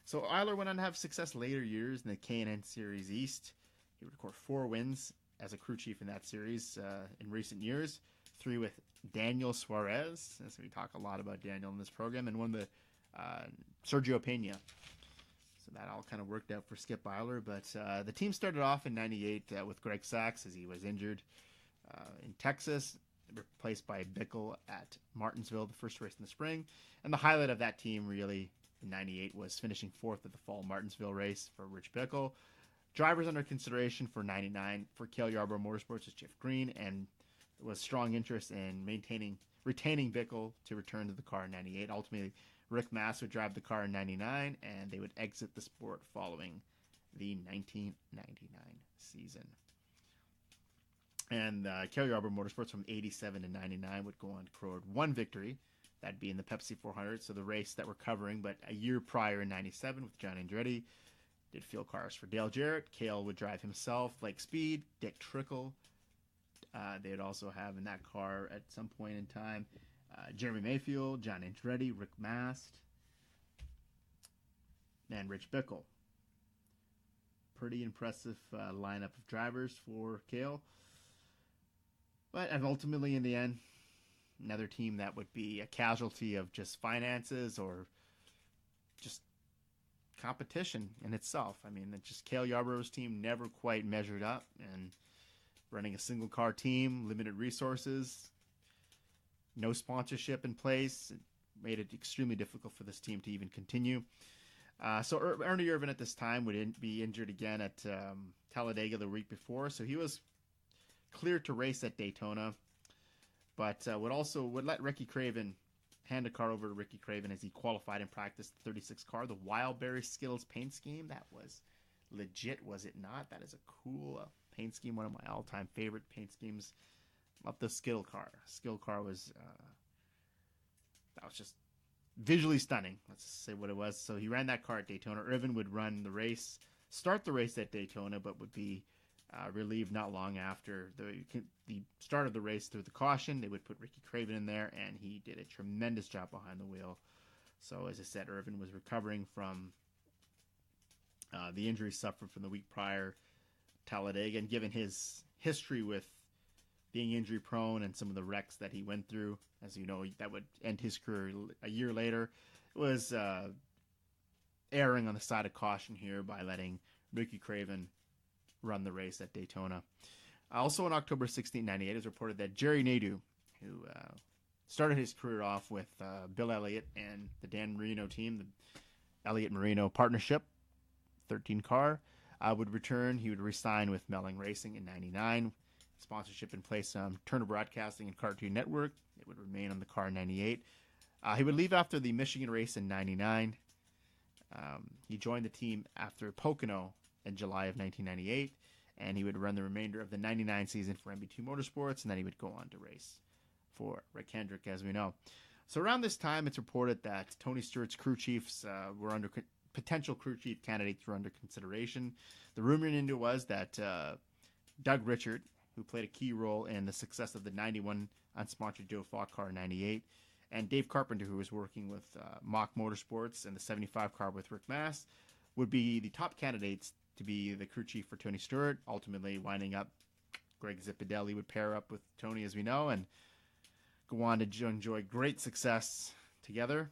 So Eiler went on to have success later years in the K&N Series East. He would record 4 wins as a crew chief in that series in recent years. 3 with Daniel Suarez, as we talk a lot about Daniel in this program, and 1 with Sergio Pena. So that all kind of worked out for Skip Eiler. But the team started off in 98 with Greg Sachs, as he was injured in Texas, replaced by Bickle at Martinsville, the first race in the spring. And the highlight of that team really in 98 was finishing 4th at the fall Martinsville race for Rich Bickle. Drivers under consideration for 99 for Cale Yarborough Motorsports was Jeff Green, and there was strong interest in retaining Bickle to return to the car in 98. Ultimately, Rick Mass would drive the car in 99, and they would exit the sport following the 1999 season. And Cale Yarborough Motorsports from 87 to 99 would go on to record 1 victory. That'd be in the Pepsi 400, so the race that we're covering. But a year prior in 97 with John Andretti, did field cars for Dale Jarrett. Cale would drive himself, Blake Speed, Dick Trickle. They'd also have in that car at some point in time Jeremy Mayfield, John Andretti, Rick Mast, and Rich Bickle. Pretty impressive lineup of drivers for Cale. But ultimately, in the end, another team that would be a casualty of just finances or just competition in itself. I mean, just Cale Yarborough's team never quite measured up, and running a single car team, limited resources, no sponsorship in place, it made it extremely difficult for this team to even continue. So Ernie Irvin at this time would be injured again at Talladega the week before, so he was cleared to race at Daytona, but would let Ricky Craven hand a car over to Ricky Craven as he qualified and practiced the 36 car, the Wildberry Skittles paint scheme. That was legit, was it not? That is a cool paint scheme, one of my all-time favorite paint schemes. Love the skill car. Skill car was that was just visually stunning. Let's say what it was. So he ran that car at Daytona. Irvin would run the race, start the race at Daytona, but would be relieved not long after the start of the race through the caution. They would put Ricky Craven in there, and he did a tremendous job behind the wheel. So as I said, Irvin was recovering from the injury suffered from the week prior, Talladega, and given his history with being injury prone and some of the wrecks that he went through, as you know, that would end his career a year later, it was erring on the side of caution here by letting Ricky Craven run the race at Daytona. Also in October 1698, it was reported that Jerry Nadeau, who started his career off with Bill Elliott and the Dan Marino team, the Elliott-Marino partnership, 13 car, would return. He would re-sign with Melling Racing in 99. Sponsorship in place on Turner Broadcasting and Cartoon Network. It would remain on the car in 98. He would leave after the Michigan race in 99. He joined the team after Pocono in July of 1998, and he would run the remainder of the 99 season for MB2 Motorsports, and then he would go on to race for Rick Hendrick, as we know. So around this time, it's reported that Tony Stewart's crew chiefs were under potential crew chief candidates were under consideration. The rumor in India was that Doug Richard, who played a key role in the success of the 91 unsponsored Joe Falk car in 98, and Dave Carpenter, who was working with Mock Motorsports and the 75 car with Rick Mass, would be the top candidates to be the crew chief for Tony Stewart, ultimately winding up Greg Zipadelli would pair up with Tony, as we know, and go on to enjoy great success together.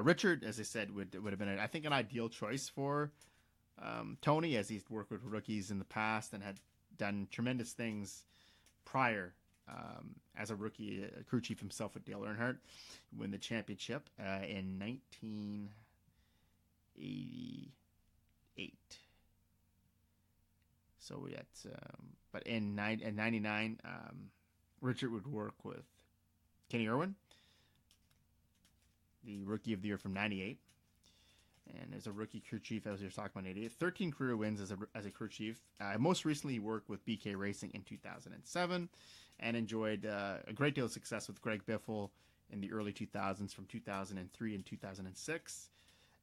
Richard, as I said, would have been, I think, an ideal choice for Tony, as he's worked with rookies in the past and had done tremendous things prior as a rookie, crew chief himself with Dale Earnhardt, win the championship in 1988. So we had, but in 99, Richard would work with Kenny Irwin, the Rookie of the Year from 98. And as a rookie crew chief, as we were talking about, 88, 13 career wins as a crew chief. Most recently, he worked with BK Racing in 2007 and enjoyed a great deal of success with Greg Biffle in the early 2000s from 2003 and 2006.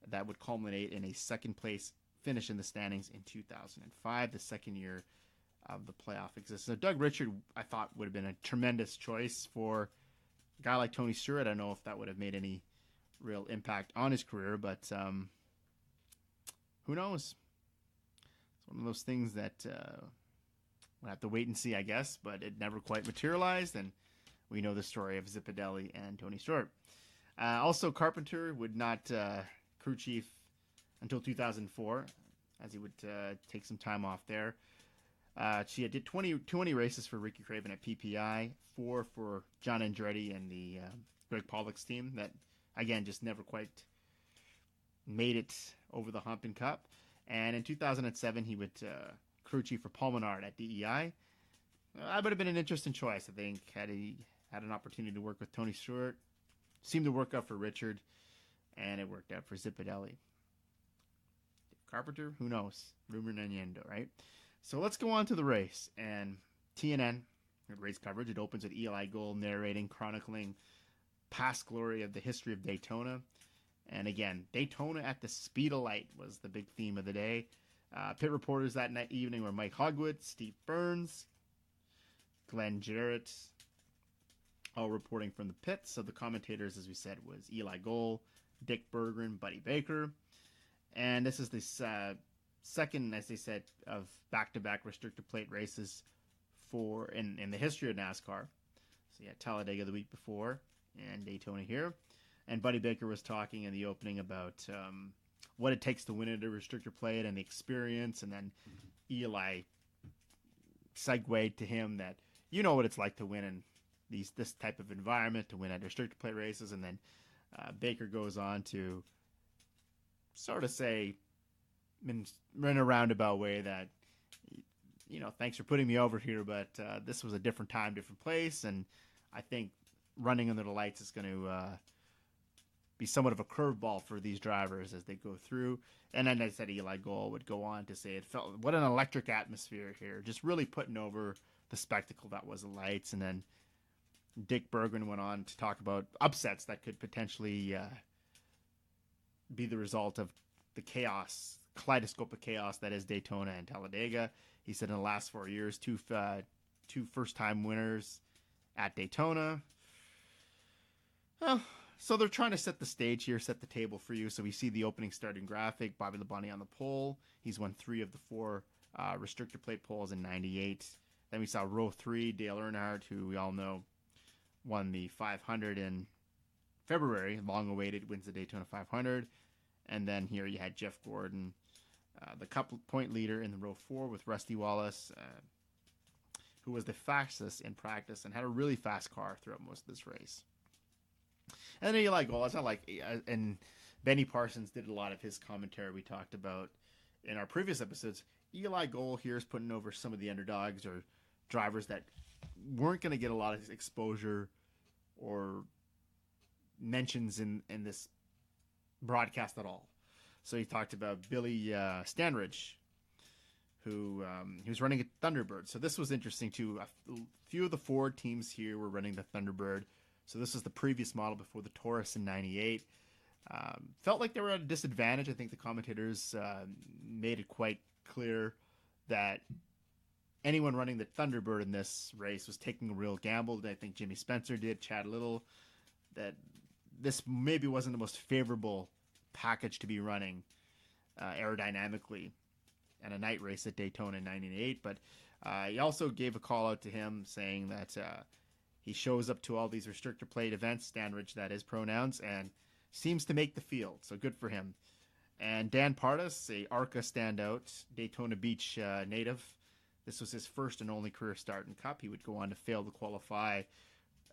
That would culminate in a second-place finish in the standings in 2005, the second year of the playoff existence. So Doug Richard, I thought, would have been a tremendous choice for a guy like Tony Stewart. I don't know if that would have made any real impact on his career, but who knows? It's one of those things that we'll have to wait and see, I guess, but it never quite materialized, and we know the story of Zipadelli and Tony Stewart. Also, Carpenter would not crew chief until 2004, as he would take some time off there. She did 20 races for Ricky Craven at PPI, 4 for John Andretti and the Greg Pollock's team that, again, just never quite made it over the hump in Cup. And in 2007, he would crew chief for Paul Menard at DEI. That would have been an interesting choice, I think, had he had an opportunity to work with Tony Stewart. Seemed to work out for Richard, and it worked out for Zipadelli. Carpenter, who knows? Rumor and innuendo, right? So let's go on to the race. And TNN, race coverage, it opens with Eli Gold narrating, chronicling past glory of the history of Daytona. And again, Daytona at the speed of light was the big theme of the day. Pit reporters that night evening were Mike Hogwood, Steve Burns, Glenn Jarrett, all reporting from the pits. So the commentators, as we said, was Eli Gold, Dick Berggren, Buddy Baker. And this is the second, as they said, of back-to-back restrictor plate races in the history of NASCAR. So you had Talladega the week before and Daytona here. And Buddy Baker was talking in the opening about what it takes to win at a restrictor plate and the experience. And then Eli segued to him that you know what it's like to win in this type of environment, to win at restrictor plate races. And then Baker goes on to sort of say in a roundabout way that, you know, thanks for putting me over here, but this was a different time, different place. And I think running under the lights is going to be somewhat of a curveball for these drivers as they go through. And then I said Eli Gold would go on to say it felt what an electric atmosphere here, just really putting over the spectacle that was the lights. And then Dick Berggren went on to talk about upsets that could potentially be the result of the kaleidoscope of chaos that is Daytona and Talladega. He said in the last 4 years, two first-time winners at Daytona. Well, so they're trying to set the stage here, set the table for you. So we see the opening starting graphic, Bobby Labonte on the pole. He's won 3 of the 4 restrictor plate poles in 98. Then we saw row 3, Dale Earnhardt, who we all know won the 500 in February, long awaited, wins the Daytona 500. And then here you had Jeff Gordon, the couple point leader in the row 4 with Rusty Wallace, who was the fastest in practice and had a really fast car throughout most of this race. And then Eli Gold, it's not like, and Benny Parsons did a lot of his commentary we talked about in our previous episodes. Eli Gold here is putting over some of the underdogs or drivers that weren't going to get a lot of exposure or mentions in this broadcast at all. So he talked about Billy Stanridge, who he was running a Thunderbird. So this was interesting too. A few of the Ford teams here were running the Thunderbird. So this was the previous model before the Taurus in 98. Felt like they were at a disadvantage. I think the commentators made it quite clear that anyone running the Thunderbird in this race was taking a real gamble. I think Jimmy Spencer did, Chad Little, that this maybe wasn't the most favorable package to be running aerodynamically at a night race at Daytona in 98. But he also gave a call out to him saying that he shows up to all these restrictor plate events, Stanridge that is pronouns, and seems to make the field. So good for him. And Dan Pardus, a ARCA standout, Daytona Beach native. This was his first and only career start in Cup. He would go on to fail to qualify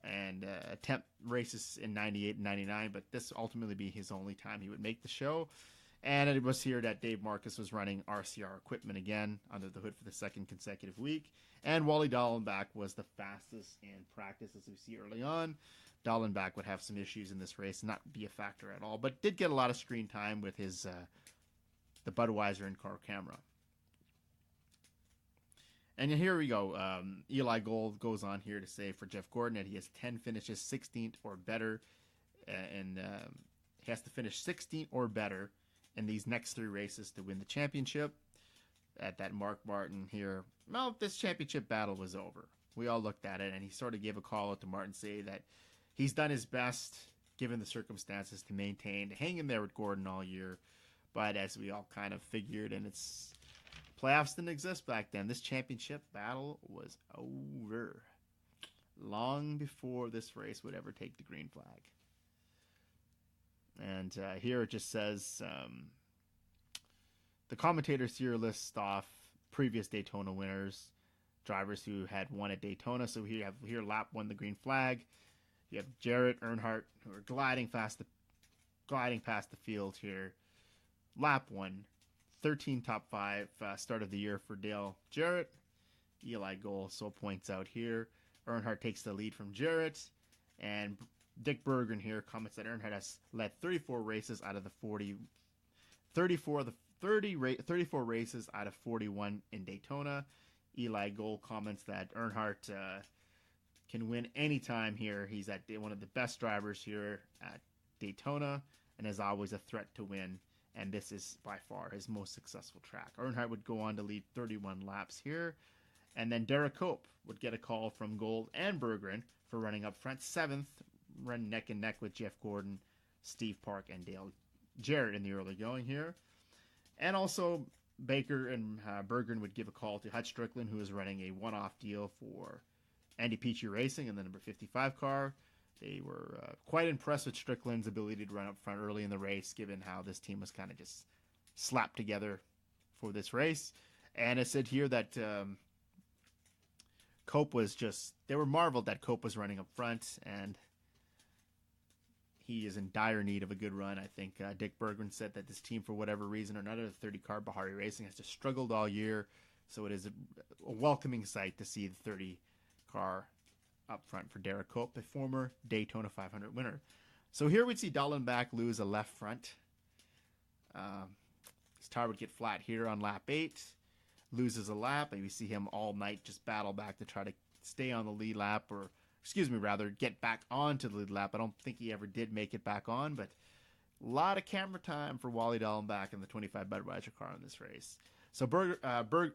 and attempt races in 98 and 99, but this ultimately be his only time he would make the show. And it was here that Dave Marcus was running RCR equipment again under the hood for the second consecutive week. And Wally Dallenbach was the fastest in practice, as we see early on. Dallenbach would have some issues in this race, not be a factor at all, but did get a lot of screen time with his the Budweiser in-car camera. And here we go. Eli Gold goes on here to say for Jeff Gordon that he has 10 finishes, 16th or better, and he has to finish 16th or better in these next 3 races to win the championship. At that Mark Martin here, well, this championship battle was over. We all looked at it, and he sort of gave a call out to Martin, say that he's done his best, given the circumstances, to maintain, to hang in there with Gordon all year. But as we all kind of figured, and it's playoffs didn't exist back then, this championship battle was over long before this race would ever take the green flag. And here it just says the commentators here list off previous Daytona winners, drivers who had won at Daytona. So here you have lap 1 the green flag. You have Jarrett, Earnhardt, who are gliding past the field here. Lap 1, 13 top 5 start of the year for Dale Jarrett. Eli Gold so points out here. Earnhardt takes the lead from Jarrett, and Dick Berggren here comments that Earnhardt has led 34 races out of the 34 races out of 41 in Daytona. Eli Gold comments that Earnhardt can win anytime here. He's at one of the best drivers here at Daytona and is always a threat to win. And this is by far his most successful track. Earnhardt would go on to lead 31 laps here. And then Derek Cope would get a call from Gold and Berggren for running up front 7th, run neck and neck with Jeff Gordon, Steve Park, and Dale Jarrett in the early going here. And also Baker and Berggren would give a call to Hutch Strickland, who is running a one-off deal for Andy Peachy Racing in the number 55 car. They were quite impressed with Strickland's ability to run up front early in the race, given how this team was kind of just slapped together for this race. And it said here that Cope was just, they were marveled that Cope was running up front, and he is in dire need of a good run. I think Dick Berggren said that this team, for whatever reason or another, the 30-car Bahari Racing has just struggled all year. So it is a welcoming sight to see the 30-car up front for Derek Cope, a former Daytona 500 winner. So here we'd see Dallenbach lose a left front. His tire would get flat here on lap 8. Loses a lap, and we see him all night just battle back to try to stay on the lead lap, or get back onto the lead lap. I don't think he ever did make it back on, but a lot of camera time for Wally Dallenbach in the 25 Budweiser car in this race. So Berggren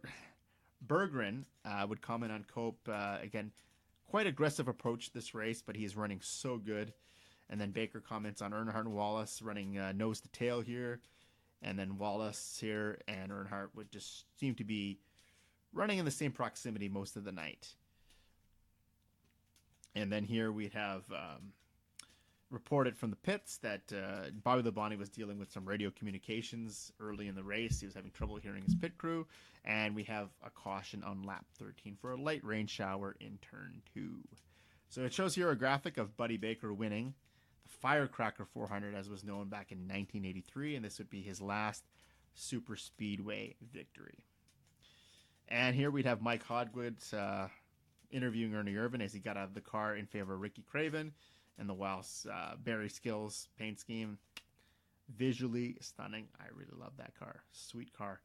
would comment on Cope, again, quite aggressive approach to this race, but he's running so good. And then Baker comments on Earnhardt and Wallace running nose to tail here. And then Wallace here and Earnhardt would just seem to be running in the same proximity most of the night. And then here we'd have reported from the pits that Bobby Labonte was dealing with some radio communications early in the race. He was having trouble hearing his pit crew. And we have a caution on lap 13 for a light rain shower in turn 2. So it shows here a graphic of Buddy Baker winning the Firecracker 400, as was known back in 1983, and this would be his last super speedway victory. And here we'd have Mike Hodwood interviewing Ernie Irvan as he got out of the car in favor of Ricky Craven, and the Wells Barry Skills paint scheme, visually stunning. I really love that car. Sweet car.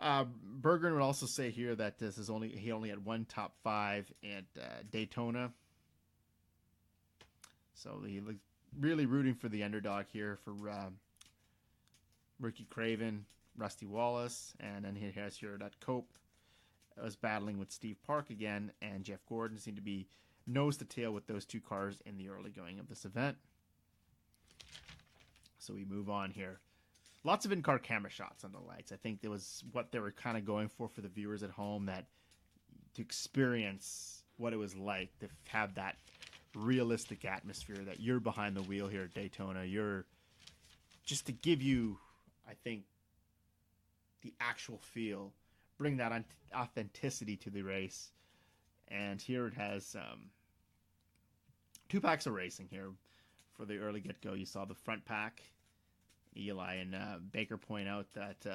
Berggren would also say here that he only had one top 5 at Daytona. So he was really rooting for the underdog here for Ricky Craven, Rusty Wallace, and then he has here that Cope was battling with Steve Park again, and Jeff Gordon seemed to be nose to tail with those two cars in the early going of this event. So we move on here. Lots of in-car camera shots on the lights. I think that was what they were kind of going for the viewers at home, that to experience what it was like to have that realistic atmosphere, that you're behind the wheel here at Daytona. You're just to give you, I think, the actual feel, bring that authenticity to the race. And here it has 2 packs of racing here for the early get-go. You saw the front pack. Eli and Baker point out that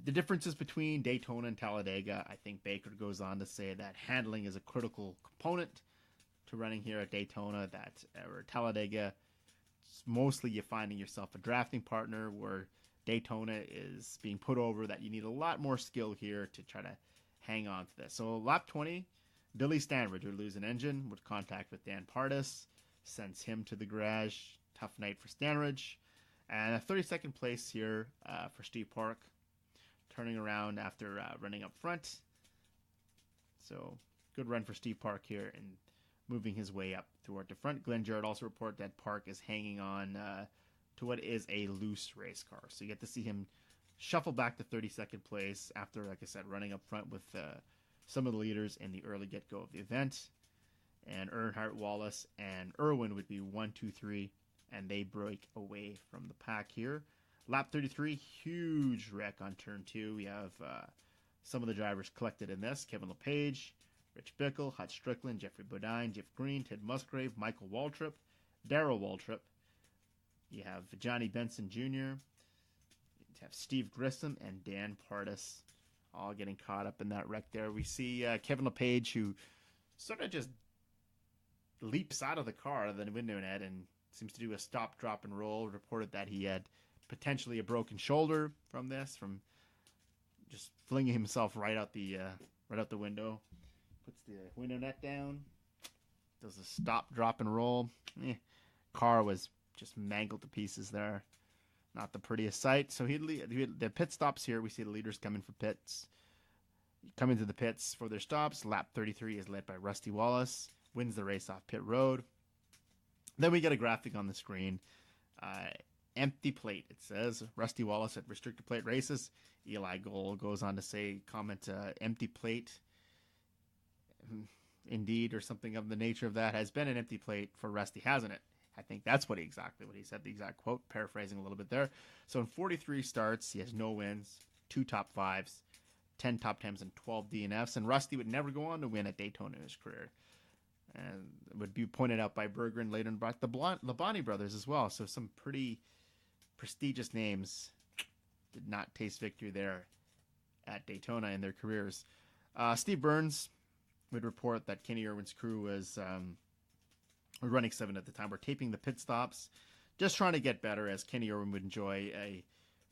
the differences between Daytona and Talladega, I think Baker goes on to say that handling is a critical component to running here at Daytona, that or Talladega, mostly you're finding yourself a drafting partner, where Daytona is being put over, that you need a lot more skill here to try to hang on to this. So lap 20, Billy Stanridge would lose an engine, would contact with Dan Pardis, sends him to the garage. Tough night for Stanridge. And a 32nd place here for Steve Park, turning around after running up front. So good run for Steve Park here and moving his way up toward the front. Glenn Jarrett also reported that Park is hanging on to what is a loose race car. So you get to see him shuffle back to 32nd place after, like I said, running up front with some of the leaders in the early get-go of the event. And Earnhardt, Wallace, and Irwin would be 1, 2, 3, and they break away from the pack here. Lap 33, huge wreck on turn 2. We have some of the drivers collected in this. Kevin LePage, Rich Bickle, Hutch Strickland, Jeffrey Bodine, Jeff Green, Ted Musgrave, Michael Waltrip, Darrell Waltrip. You have Johnny Benson Jr., you have Steve Grissom, and Dan Pardis all getting caught up in that wreck there. We see Kevin LePage, who sort of just leaps out of the car of the window net and seems to do a stop, drop, and roll. Reported that he had potentially a broken shoulder from just flinging himself right out the window. Puts the window net down, does a stop, drop, and roll. Car was just mangled to pieces there. Not the prettiest sight. So the pit stops here. We see the leaders coming for pits. Come into the pits for their stops. Lap 33 is led by Rusty Wallace. Wins the race off pit road. Then we get a graphic on the screen. Empty plate. It says Rusty Wallace at restricted plate races. Eli Gold goes on to comment, empty plate. Indeed, or something of the nature of that, has been an empty plate for Rusty, hasn't it? I think that's exactly what he said, the exact quote, paraphrasing a little bit there. So in 43 starts, he has no wins, 2 top 5s, 10 top 10s, and 12 DNFs. And Rusty would never go on to win at Daytona in his career. And it would be pointed out by Berggren later, and brought the Labonte brothers as well. So some pretty prestigious names did not taste victory there at Daytona in their careers. Steve Burns would report that Kenny Irwin's crew was We're running 7 at the time. We're taping the pit stops, just trying to get better as Kenny Irwin would enjoy a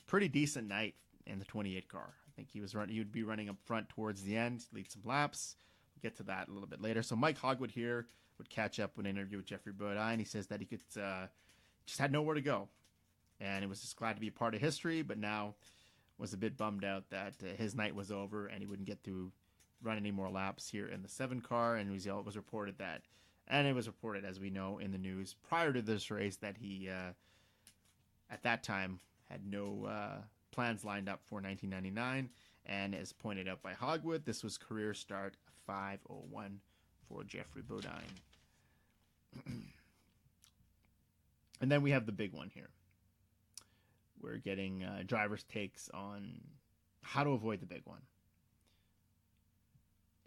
pretty decent night in the 28 car. I think he would be running up front towards the end, lead some laps. We'll get to that a little bit later. So Mike Hogwood here would catch up with an interview with Jeffrey Bodine. He says that he could just had nowhere to go, and he was just glad to be a part of history, but now was a bit bummed out that his night was over and he wouldn't get to run any more laps here in the 7 car. And it was reported that, and it was reported, as we know, in the news prior to this race, that he at that time had no plans lined up for 1999. And as pointed out by Hogwood, this was career start 5:01 for Jeffrey Bodine. And then we have the big one here. We're getting drivers' takes on how to avoid the big one.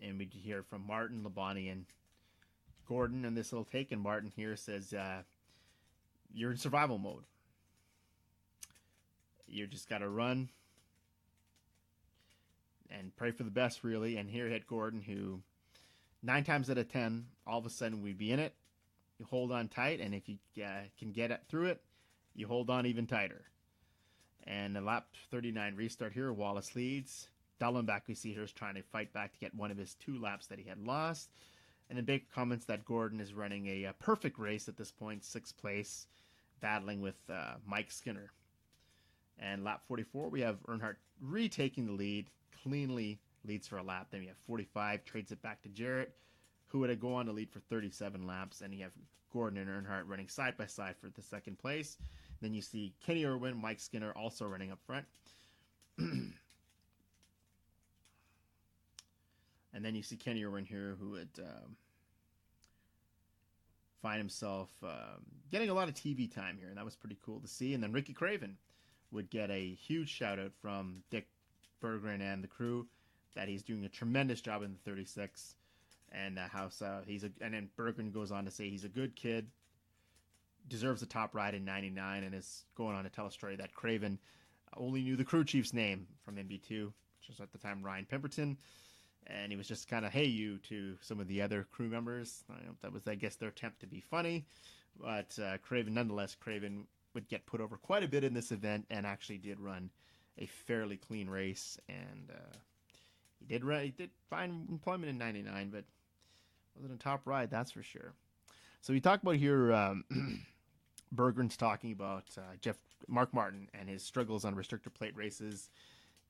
And we hear from Martin, Labonte, and Gordon in this little take. And Martin here says, you're in survival mode. You just got to run and pray for the best, really. And here had Gordon, who 9 times out of 10, all of a sudden we'd be in it. You hold on tight, and if you can get it through it, you hold on even tighter. And the lap 39 restart here, Wallace leads. Dallenbach, we see here, is trying to fight back to get one of his 2 laps that he had lost. And then Baker comments that Gordon is running a perfect race at this point, 6th place, battling with Mike Skinner. And lap 44, we have Earnhardt retaking the lead, cleanly leads for a lap. Then we have 45, trades it back to Jarrett, who would go on to lead for 37 laps. And you have Gordon and Earnhardt running side by side for the 2nd place. Then you see Kenny Irwin, Mike Skinner also running up front. And then you see Kenny Irwin here, who would find himself getting a lot of TV time here, and that was pretty cool to see. And then Ricky Craven would get a huge shout out from Dick Berggren and the crew that he's doing a tremendous job in the 36, and and then Berggren goes on to say he's a good kid, deserves a top ride in 99, and is going on to tell a story that Craven only knew the crew chief's name from MB2, which was at the time Ryan Pemberton, and he was just kind of hey you to some of the other crew members. That was, I guess, their attempt to be funny, but nonetheless, Craven would get put over quite a bit in this event and actually did run a fairly clean race, and he did find employment in 99, but wasn't a top ride, that's for sure. So we talk about here, Berggren's talking about Mark Martin and his struggles on restrictor plate races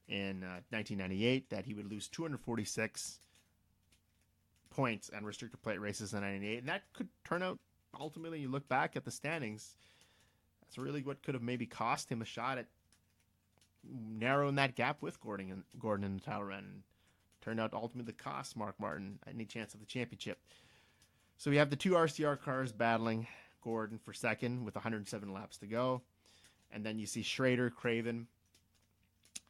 in 1998, that he would lose 246 points on restrictor plate races in 98, and that could turn out, ultimately, you look back at the standings, that's really what could have maybe cost him a shot at narrowing that gap with Gordon in the title run, and turned out ultimately to cost Mark Martin any chance of the championship. So we have the 2 RCR cars battling Gordon for 2nd with 107 laps to go. And then you see Schrader, Craven,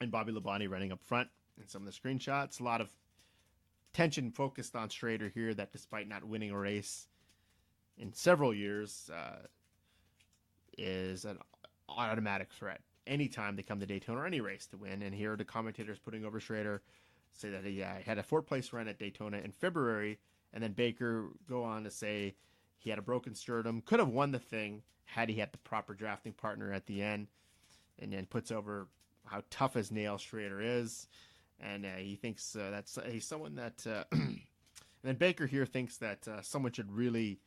and Bobby Labonte running up front in some of the screenshots. A lot of tension focused on Schrader here, that despite not winning a race in several years, is an automatic threat anytime they come to Daytona or any race to win. And here are the commentators putting over Schrader, say that he had a 4th place run at Daytona in February, and then Baker go on to say he had a broken sternum, could have won the thing had he had the proper drafting partner at the end, and then puts over how tough as nails Schrader is, and he thinks he's someone that and then Baker here thinks that someone should really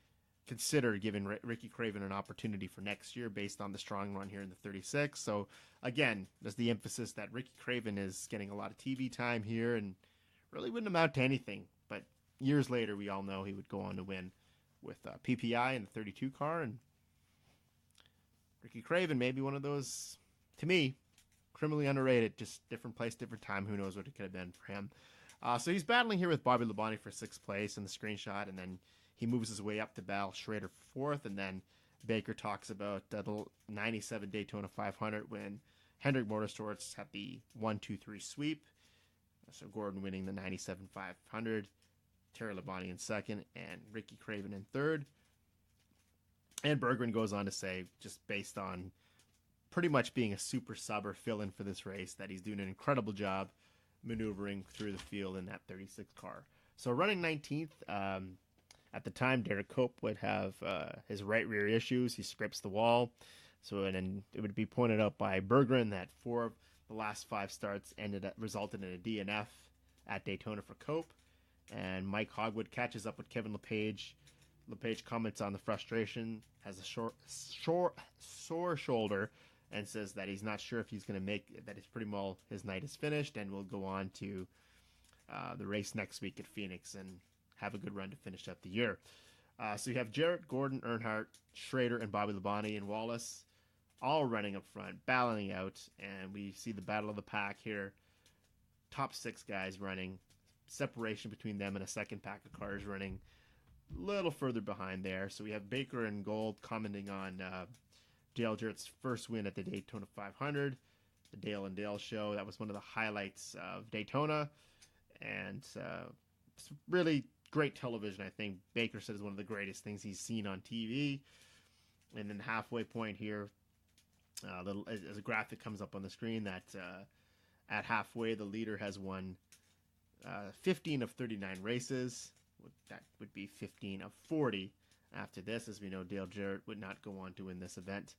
consider giving Ricky Craven an opportunity for next year based on the strong run here in the 36. So again, there's the emphasis that Ricky Craven is getting a lot of TV time here and really wouldn't amount to anything. But years later, we all know he would go on to win with PPI in the 32 car. And Ricky Craven may be one of those, to me, criminally underrated, just different place, different time. Who knows what it could have been for him. So he's battling here with Bobby Labonte for 6th place in the screenshot, and then he moves his way up to battle Schrader for 4th, and then Baker talks about the 97 Daytona 500 when Hendrick Motorsports had the 1-2-3 sweep. So Gordon winning the 97 500, Terry Labonte in 2nd, and Ricky Craven in 3rd. And Berggren goes on to say, just based on pretty much being a super sub or fill-in for this race, that he's doing an incredible job maneuvering through the field in that 36 car. So running 19th, At the time, Derek Cope would have his right rear issues. He scrapes the wall. So, and then it would be pointed out by Berggren that 4 of the last 5 starts resulted in a DNF at Daytona for Cope. And Mike Hogwood catches up with Kevin LePage. LePage comments on the frustration, has a sore shoulder, and says that he's not sure if he's going to make that. It's pretty well his night is finished, and will go on to the race next week at Phoenix and have a good run to finish up the year. So you have Jarrett, Gordon, Earnhardt, Schrader, and Bobby Labonte and Wallace all running up front, battling out, and we see the battle of the pack here. Top 6 guys running, separation between them and a second pack of cars running a little further behind there. So we have Baker and Gold commenting on Dale Jarrett's first win at the Daytona 500, the Dale and Dale show. That was one of the highlights of Daytona, and it's really great television. I think Baker said is one of the greatest things he's seen on TV. And then halfway point here, as a graphic comes up on the screen, that at halfway the leader has won 15 of 39 races. That would be 15 of 40 after this. As we know, Dale Jarrett would not go on to win this event.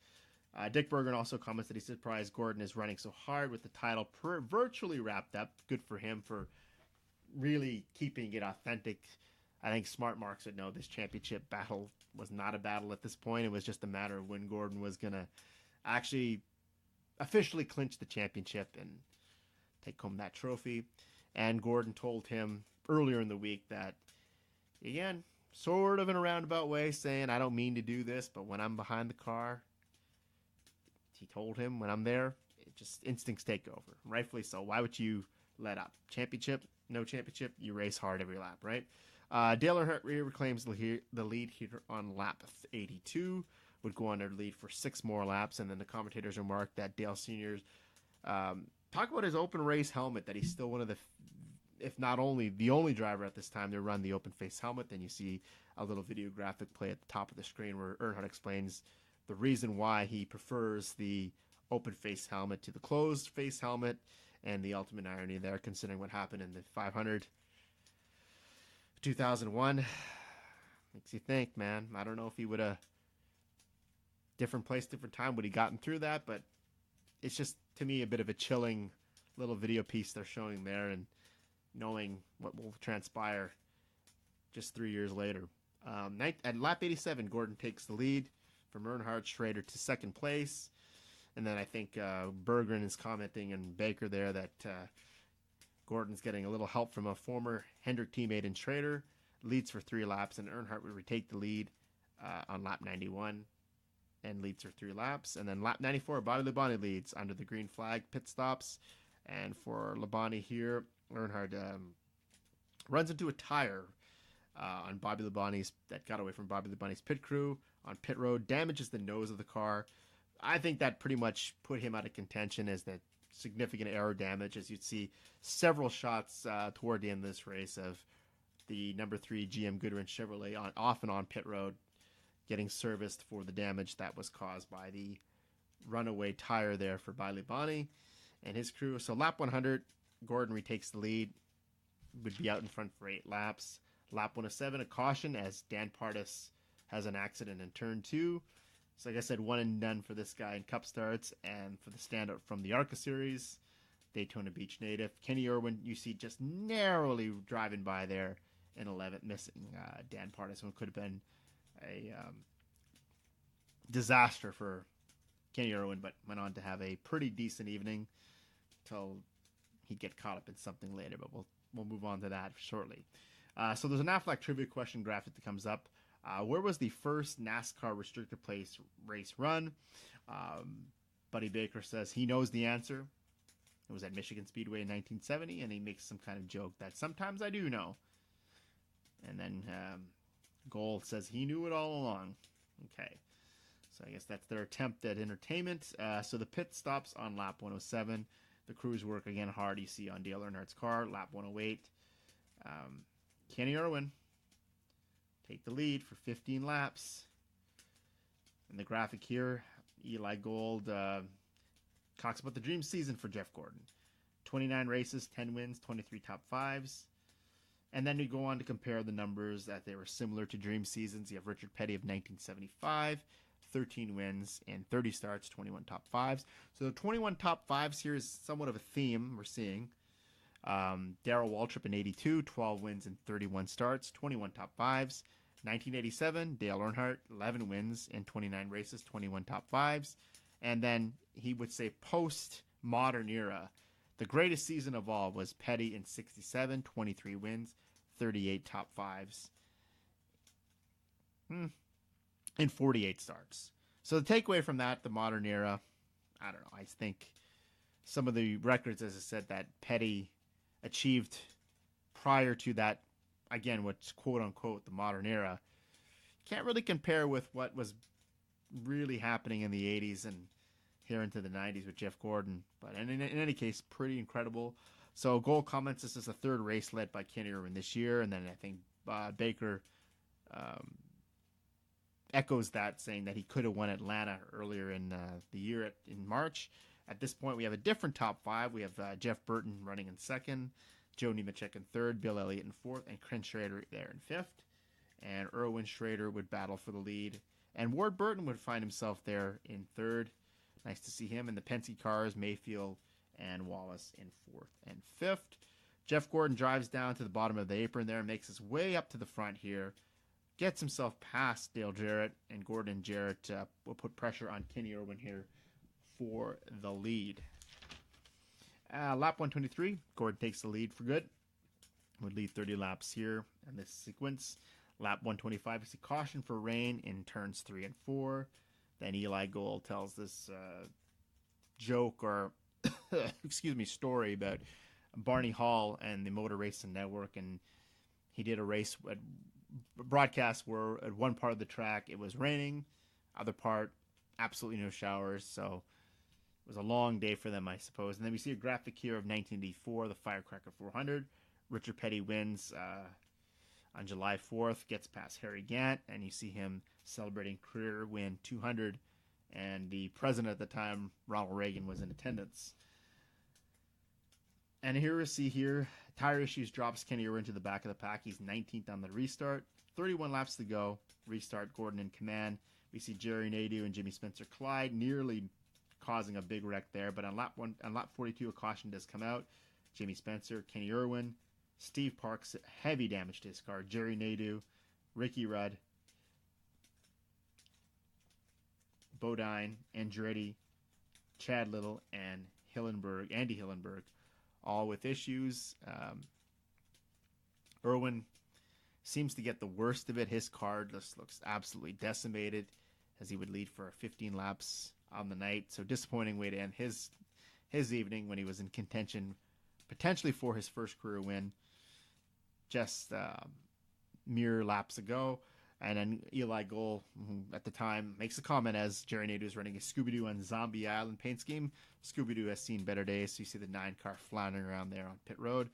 Dick Berggren also comments that he's surprised Gordon is running so hard with the title virtually wrapped up. Good for him for really keeping it authentic. I think smart marks would know this championship battle was not a battle at this point. It was just a matter of when Gordon was going to actually officially clinch the championship and take home that trophy. And Gordon told him earlier in the week that, again, sort of in a roundabout way, saying, I don't mean to do this, but when I'm behind the car, he told him, when I'm there, it just instincts take over. Rightfully so. Why would you let up? Championship, no championship, you race hard every lap, right? Dale Earnhardt reclaims the lead here on lap 82, would go on to lead for 6 more laps, and then the commentators remarked that Dale Sr.'s talk about his open race helmet, that he's still one of the, if not only the only driver at this time to run the open face helmet. Then you see a little video graphic play at the top of the screen where Earnhardt explains the reason why he prefers the open face helmet to the closed face helmet, and the ultimate irony there, considering what happened in the 500 2001. Makes you think, man. I don't know if he would have, different place, different time, would he gotten through that, but it's just, to me, a bit of a chilling little video piece they're showing there, and knowing what will transpire just 3 years later. At lap 87, Gordon takes the lead from Earnhardt, Schrader to second place. And then I think Berggren is commenting, and Baker there, that Gordon's getting a little help from a former Hendrick teammate in Schrader. Leads for 3 laps, and Earnhardt would retake the lead on lap 91 and leads for 3 laps. And then lap 94, Bobby Labonte leads under the green flag, pit stops. And for Labonte here, Earnhardt runs into a tire on Bobby Labonte's, that got away from Bobby Labonte's pit crew on pit road, damages the nose of the car. I think that pretty much put him out of contention as the significant aero damage, as you'd see several shots toward the end of this race of the number 3 GM Goodwin Chevrolet off and on pit road getting serviced for the damage that was caused by the runaway tire there for Bobby Labonte and his crew. So lap 100, Gordon retakes the lead, would be out in front for 8 laps. Lap 107, a caution as Dan Pardis has an accident in turn 2. So like I said, one and done for this guy in Cup starts. And for the standout from the ARCA Series, Daytona Beach native Kenny Irwin, you see just narrowly driving by there in 11th, missing Dan Pardis. One could have been a disaster for Kenny Irwin, but went on to have a pretty decent evening until he'd get caught up in something later. But we'll move on to that shortly. So there's an Aflac trivia question graphic that comes up. Where was the first NASCAR restricted place race run? Buddy Baker says he knows the answer. It was at Michigan Speedway in 1970, and he makes some kind of joke that sometimes I do know. And then Gold says he knew it all along. Okay. So I guess that's their attempt at entertainment. So the pit stops on lap 107. The crews work again hard, you see on Dale Earnhardt's car. Lap 108. Kenny Irwin take the lead for 15 laps. And the graphic here, Eli Gold talks about the dream season for Jeff Gordon. 29 races, 10 wins, 23 top 5s. And then we go on to compare the numbers that they were similar to dream seasons. You have Richard Petty of 1975, 13 wins and 30 starts, 21 top fives. So the 21 top fives here is somewhat of a theme we're seeing. Darrell Waltrip in 82, 12 wins and 31 starts, 21 top fives. 1987, Dale Earnhardt, 11 wins in 29 races, 21 top fives. And then he would say post-modern era, the greatest season of all was Petty in 67, 23 wins, 38 top fives, and 48 starts. So the takeaway from that, the modern era, I don't know. I think some of the records, as I said, that Petty achieved prior to that, again, what's quote-unquote the modern era, can't really compare with what was really happening in the 80s and here into the 90s with Jeff Gordon. But in any case, pretty incredible. So Gold comments, this is the third race led by Kenny Irwin this year. And then I think Baker echoes that, saying that he could have won Atlanta earlier in the year in March. At this point, we have a different top five. We have Jeff Burton running in second, Joe Nemechek in third, Bill Elliott in fourth, and Clint Schrader there in fifth. And Erwin Schrader would battle for the lead. And Ward Burton would find himself there in third. Nice to see him. In the Penske cars, Mayfield and Wallace in fourth and fifth. Jeff Gordon drives down to the bottom of the apron there and makes his way up to the front here. Gets himself past Dale Jarrett, and Gordon and Jarrett will put pressure on Kenny Irwin here for the lead. Lap 123, Gordon takes the lead for good. Would lead 30 laps here in this sequence. Lap 125, we see caution for rain in turns 3 and 4. Then Eli Gold tells this joke or, story about Barney Hall and the Motor Racing Network. And he did a race, broadcast where at one part of the track it was raining, other part, absolutely no showers. So it was a long day for them, I suppose. And then we see a graphic here of 1984, the Firecracker 400. Richard Petty wins on July 4th, gets past Harry Gant, and you see him celebrating career win 200. And the president at the time, Ronald Reagan, was in attendance. And here we see tire issues drops Kenny Irwin to the back of the pack. He's 19th on the restart. 31 laps to go. Restart, Gordon in command. We see Jerry Nadeau and Jimmy Spencer collide, nearly causing a big wreck there. But on lap 42, a caution does come out. Jimmy Spencer, Kenny Irwin, Steve Parks, heavy damage to his car. Jerry Nadeau, Ricky Rudd, Bodine, Andretti, Chad Little, and Andy Hillenberg, all with issues. Irwin seems to get the worst of it. His car just looks absolutely decimated, as he would lead for 15 laps on the night. So disappointing way to end his evening when he was in contention potentially for his first career win just mere laps ago. And then Eli Gold, who at the time makes a comment as Jerry Nadeau is running a Scooby-Doo on Zombie Island paint scheme. Scooby-Doo has seen better days, so you see the 9 car floundering around there on pit road.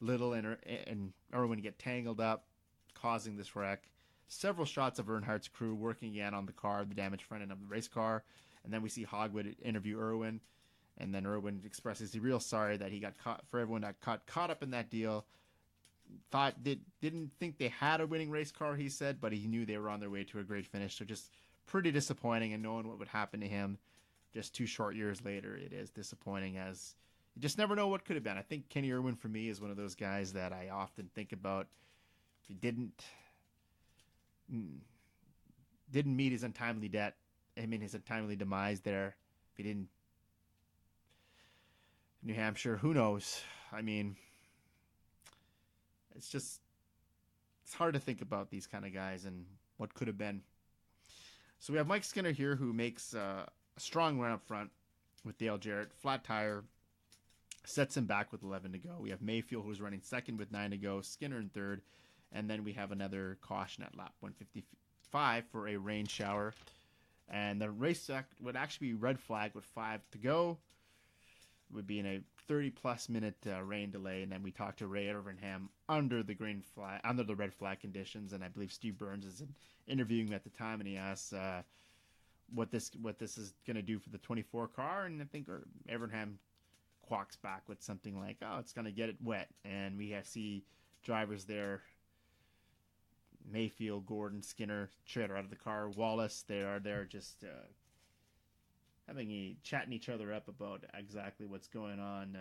Little and Irwin get tangled up, causing this wreck. Several shots of Earnhardt's crew working again on the car, the damaged front end of the race car. And then we see Hogwood interview Irwin. And then Irwin expresses he's real sorry that he got caught, for everyone that got caught up in that deal. Didn't think they had a winning race car, he said, but he knew they were on their way to a great finish. So just pretty disappointing, and knowing what would happen to him just 2 short years later, it is disappointing, as you just never know what could have been. I think Kenny Irwin for me is one of those guys that I often think about. If he didn't meet his untimely his untimely demise there, if he didn't, New Hampshire, who knows? I mean, it's hard to think about these kind of guys and what could have been. So we have Mike Skinner here, who makes a strong run up front with Dale Jarrett. Flat tire sets him back with 11 to go. We have Mayfield, who's running second with 9 to go. Skinner in third. And then we have another caution at lap 155 for a rain shower. And the race would actually be red flag with 5 to go. It would be in a 30-plus minute rain delay, and then we talked to Ray Evernham under the red flag conditions, and I believe Steve Burns is interviewing him at the time, and he asks what this is going to do for the 24 car, and I think Evernham quacks back with something like, "Oh, it's going to get it wet," and we see drivers there. Mayfield, Gordon, Skinner, Schrader out of the car. Wallace, they are there just chatting each other up about exactly what's going on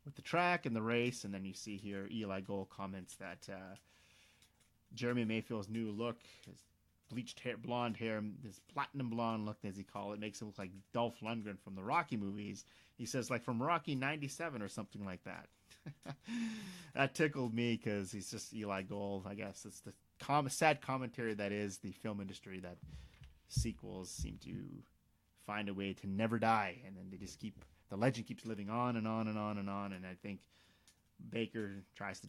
with the track and the race. And then you see here Eli Gold comments that Jeremy Mayfield's new look, his bleached hair, blonde hair, his platinum blonde look, as he call it, makes him look like Dolph Lundgren from the Rocky movies. He says, like from Rocky 97 or something like that. That tickled me because he's just Eli Gold. I guess it's the sad commentary that is the film industry, that sequels seem to find a way to never die, and then they just the legend keeps living on and on and on and on. And I think Baker tries to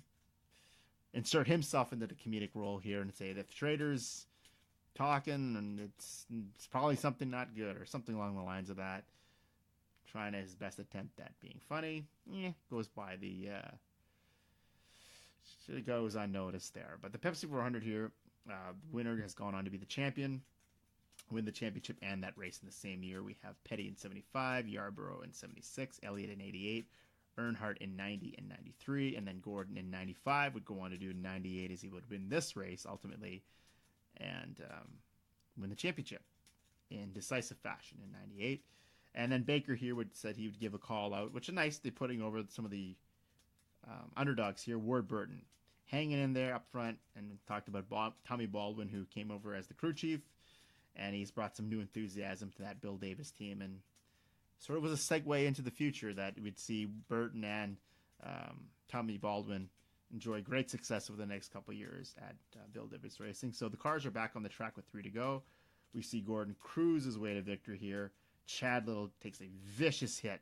insert himself into the comedic role here and say that Schrader's talking and it's probably something not good or something along the lines of that, trying his best attempt at being funny. Goes by the goes unnoticed there. But the Pepsi 400 here, the winner has gone on to be the champion, win the championship and that race in the same year. We have Petty in 75, Yarborough in 76, Elliott in 88, Earnhardt in 90 and 93, and then Gordon in 95 would go on to do 98 as he would win this race ultimately and win the championship in decisive fashion in 98. And then Baker here said he would give a call out, which is nice. They're putting over some of the underdogs here. Ward Burton hanging in there up front, and talked about Tommy Baldwin, who came over as the crew chief, and he's brought some new enthusiasm to that Bill Davis team, and sort of was a segue into the future that we'd see Burton and Tommy Baldwin enjoy great success over the next couple of years at Bill Davis Racing. So the cars are back on the track with 3 to go. We see Gordon cruise his way to victory here. Chad Little takes a vicious hit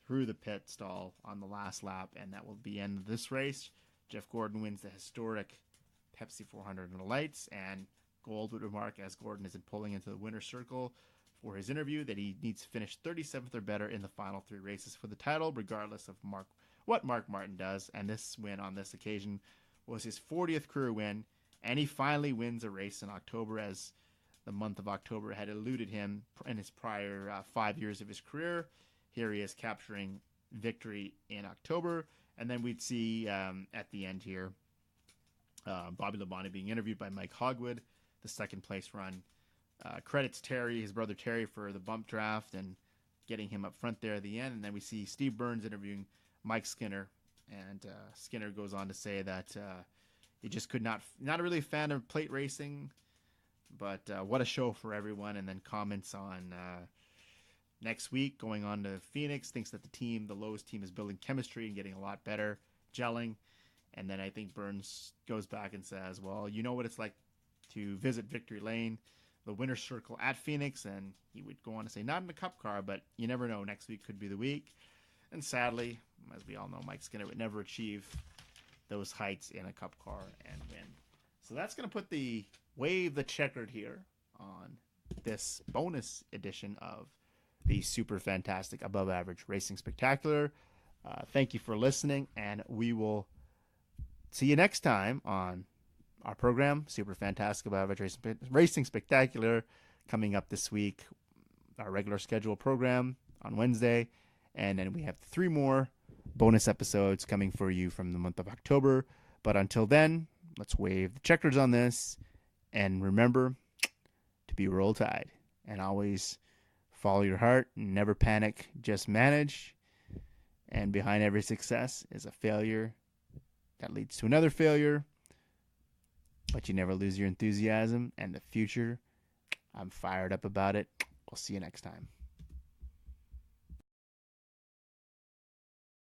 through the pit stall on the last lap, and that will be the end of this race. Jeff Gordon wins the historic Pepsi 400 in the lights, and Gold would remark as Gordon is pulling into the winner's circle for his interview that he needs to finish 37th or better in the final 3 races for the title, regardless of what Mark Martin does. And this win on this occasion was his 40th career win, and he finally wins a race in October, as the month of October had eluded him in his prior 5 years of his career. Here he is capturing victory in October. And then we'd see at the end here Bobby Labonte being interviewed by Mike Hogwood, the second place run. Credits Terry, his brother Terry, for the bump draft and getting him up front there at the end. And then we see Steve Burns interviewing Mike Skinner. And Skinner goes on to say that he just not really a fan of plate racing, but what a show for everyone. And then comments on next week going on to Phoenix, thinks that the Lowe's team is building chemistry and getting a lot better, gelling. And then I think Burns goes back and says, well, you know what it's like to visit Victory Lane, the winner's circle at Phoenix. And he would go on to say, not in a cup car, but you never know, next week could be the week. And sadly, as we all know, Mike Skinner would never achieve those heights in a cup car and win. So that's going to put the Wave the Checkered here on this bonus edition of the super fantastic above average racing spectacular. Thank you for listening, and we will see you next time on our program, Super Fantastic Above Average Racing Spectacular, coming up this week, our regular schedule program on Wednesday. And then we have 3 more bonus episodes coming for you from the month of October. But until then, let's wave the checkers on this. And remember to be Roll Tide. And always follow your heart. Never panic. Just manage. And behind every success is a failure that leads to another failure. But you never lose your enthusiasm and the future. I'm fired up about it. We'll see you next time.